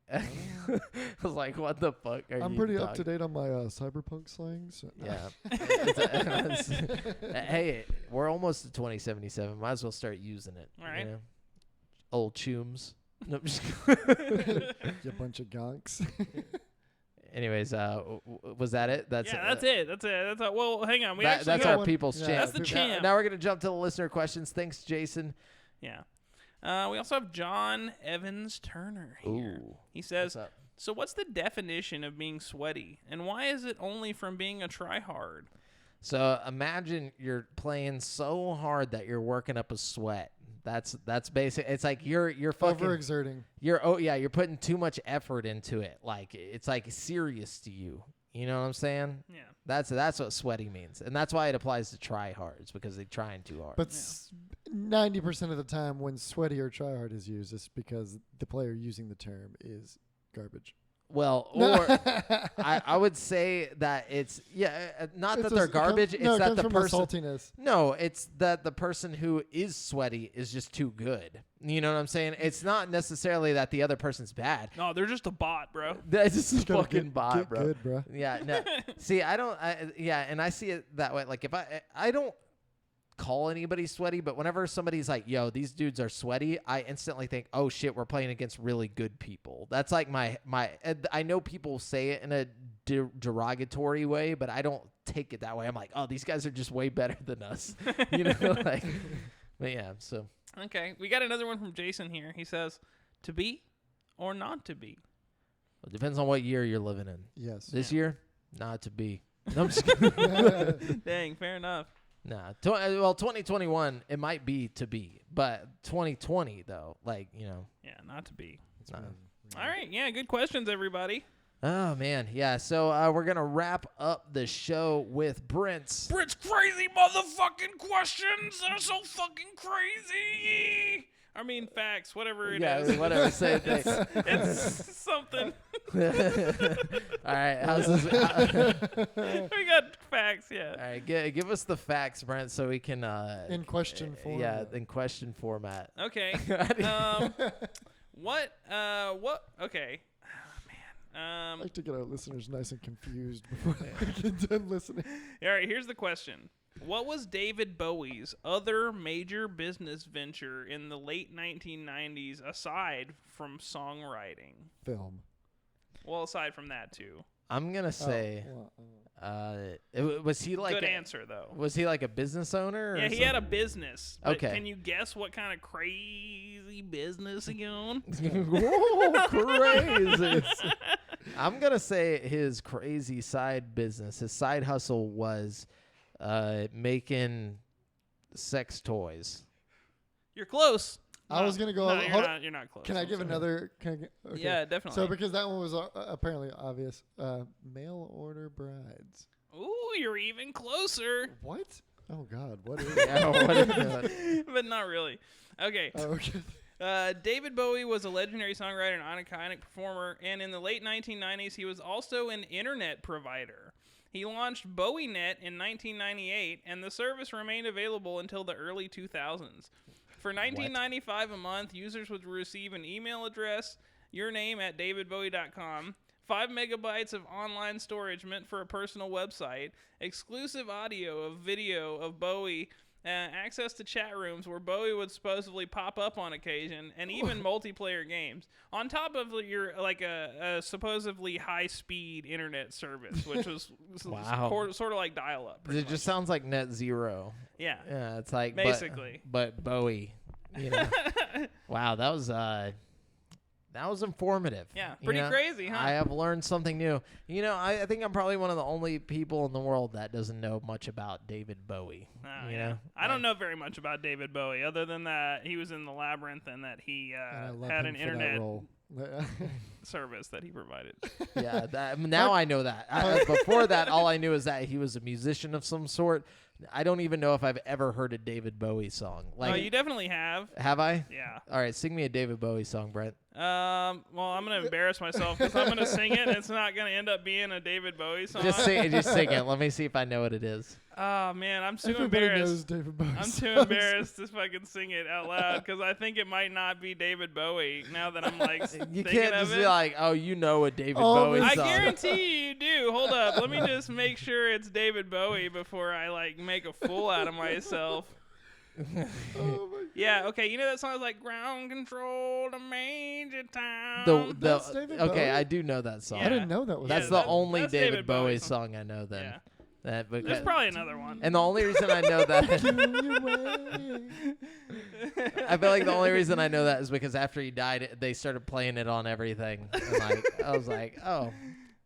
what the fuck are you I'm pretty talking? up to date on my Cyberpunk slang. So Yeah. Hey, we're almost to 2077. Might as well start using it. All right. You know? Old chooms. Nope, just You bunch of gonks. Anyways, was that it? That's it. That's all. Well, hang on. That's our people's champ. That's the champ. Now we're gonna jump to the listener questions. Thanks, Jason. Yeah. We also have John Evans Turner here. Ooh. He says, What's up? so what's the definition of being sweaty, and why is it only from being a tryhard? So imagine you're playing so hard that you're working up a sweat. That's basic. It's like you're fucking overexerting. You're putting too much effort into it. Like it's like serious to you. You know what I'm saying? Yeah. That's what sweaty means, and that's why it applies to tryhards because they're trying too hard. But 90% of the time, when sweaty or tryhard is used, it's because the player using the term is garbage. Well, or I would say that it's not that they're garbage. It's that the person saltiness. No, it's that the person who is sweaty is just too good. You know what I'm saying? It's not necessarily that the other person's bad. No, they're just a bot, bro. That's just a fucking bot, get bro. Good, bro. Yeah, no. See, and I see it that way. Like if I don't call anybody sweaty, but whenever somebody's like, yo, these dudes are sweaty, I instantly think, oh shit, we're playing against really good people. That's like my I know people say it in a derogatory way, but I don't take it that way. I'm like, oh, these guys are just way better than us. You know, like, but yeah, so. Okay, we got another one from Jason here. He says, to be or not to be? It depends on what year you're living in. Yes. This year, not to be. No, I'm just kidding. Dang, fair enough. Nah. 2021, it might be to be, but 2020 though, like, you know. Yeah, not to be. Nah. All right, yeah, good questions, everybody. Oh man, yeah. So we're gonna wrap up the show with Brent's crazy motherfucking questions. They're so fucking crazy. I mean, facts, whatever it is. Yeah, whatever. Same thing. It's something. All right, how's this? We got facts, yeah. All right, give us the facts, Brent, so we can. In question format. Yeah, in question format. Okay. What? Okay. I'd like to get our listeners nice and confused before they get done listening. All right, here's the question. What was David Bowie's other major business venture in the late 1990s aside from songwriting? Film. Well, aside from that, too. I'm going to say, was he like Good answer, though. Was he like a business owner? Yeah, he had a business. Okay. Can you guess what kind of crazy business he owned? Whoa, crazy. I'm going to say his crazy side business, his side hustle was making sex toys. You're close. I was going to go. No, you're not close. Can I give another? Okay. Yeah, definitely. So because that one was apparently obvious. Mail order brides. Ooh, you're even closer. What? Oh God, what is Yeah, what is that? But not really. Okay. Oh, okay. David Bowie was a legendary songwriter and iconic performer, and in the late 1990s, he was also an internet provider. He launched BowieNet in 1998, and the service remained available until the early 2000s. For $19.95 a month, users would receive an email address, your name at davidbowie.com, 5 megabytes of online storage meant for a personal website, exclusive audio of video of Bowie, access to chat rooms where Bowie would supposedly pop up on occasion, and even multiplayer games. On top of your a supposedly high-speed internet service, which was sort of like dial-up. It just sounds like Net Zero. Yeah. Yeah, it's like basically. But Bowie. You know. Wow, that was informative. Yeah, pretty crazy, huh? I have learned something new. You know, I think I'm probably one of the only people in the world that doesn't know much about David Bowie. Oh, you know? I don't know very much about David Bowie, other than that he was in the Labyrinth and that he had an internet service that he provided. Yeah, now I know that. Before that, all I knew is that he was a musician of some sort. I don't even know if I've ever heard a David Bowie song. Like, you definitely have. Have I? Yeah. All right, sing me a David Bowie song, Brent. Well, I'm gonna embarrass myself because I'm gonna sing it, and it's not gonna end up being a David Bowie song. Just sing it. Let me see if I know what it is. Oh man, I'm too Everybody embarrassed. knows David Bowie I'm too songs. embarrassed to fucking sing it out loud because I think it might not be David Bowie. Now that I'm like, you thinking can't of just it. be like, oh, you know a David Bowie I song. guarantee you do. Hold up, let me just make sure it's David Bowie before I like make a fool out of myself. Yeah, okay, you know that song is like ground control to Major Town. That's David okay, Bowie? I do know that song. I didn't know that was. That's David the Bowie. only that's David David Bowie Bowie song I know then. Yeah. There's probably another one. And the only reason I know that I feel like the only reason I know that is because after he died, they started playing it on everything. And I was like, oh,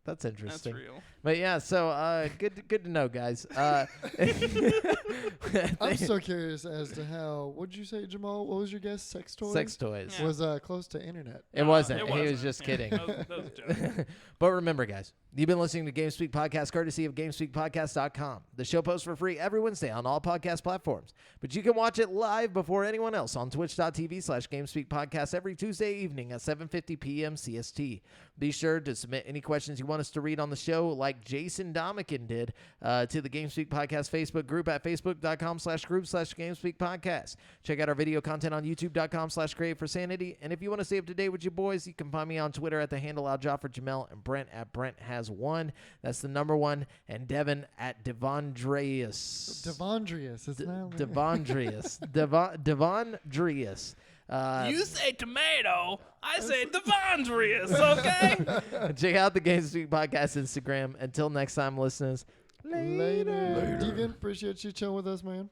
that's interesting. That's real. But yeah, so good to know, guys. I'm so curious as to how. What did you say, Jamal? What was your guess? Sex toys. Sex toys. Yeah. Was close to internet. It wasn't. It He was wasn't. just kidding. That was a joke. But remember, guys, you've been listening to GameSpeak Podcast, courtesy of GameSpeakPodcast.com. The show posts for free every Wednesday on all podcast platforms. But you can watch it live before anyone else on twitch.tv/GameSpeak Podcast every Tuesday evening at 7:50 p.m. CST. Be sure to submit any questions you want us to read on the show, like Jason Domican did, to the GameSpeak Podcast Facebook group at facebook.com/group/GameSpeak Podcast. Check out our video content on youtube.com/createforsanity. And if you want to stay up to date with your boys, you can find me on Twitter at the handle @JofferJamel and Brent at BrentHas1. That's the number 1. And Devin at Devondreus. Devondreus. It's not Devondreus. Devondreus. You say tomato, I say Devondreus, okay? Check out the GameSpeak Podcast Instagram. Until next time, listeners. Later. Deviant, appreciate you chilling with us, man.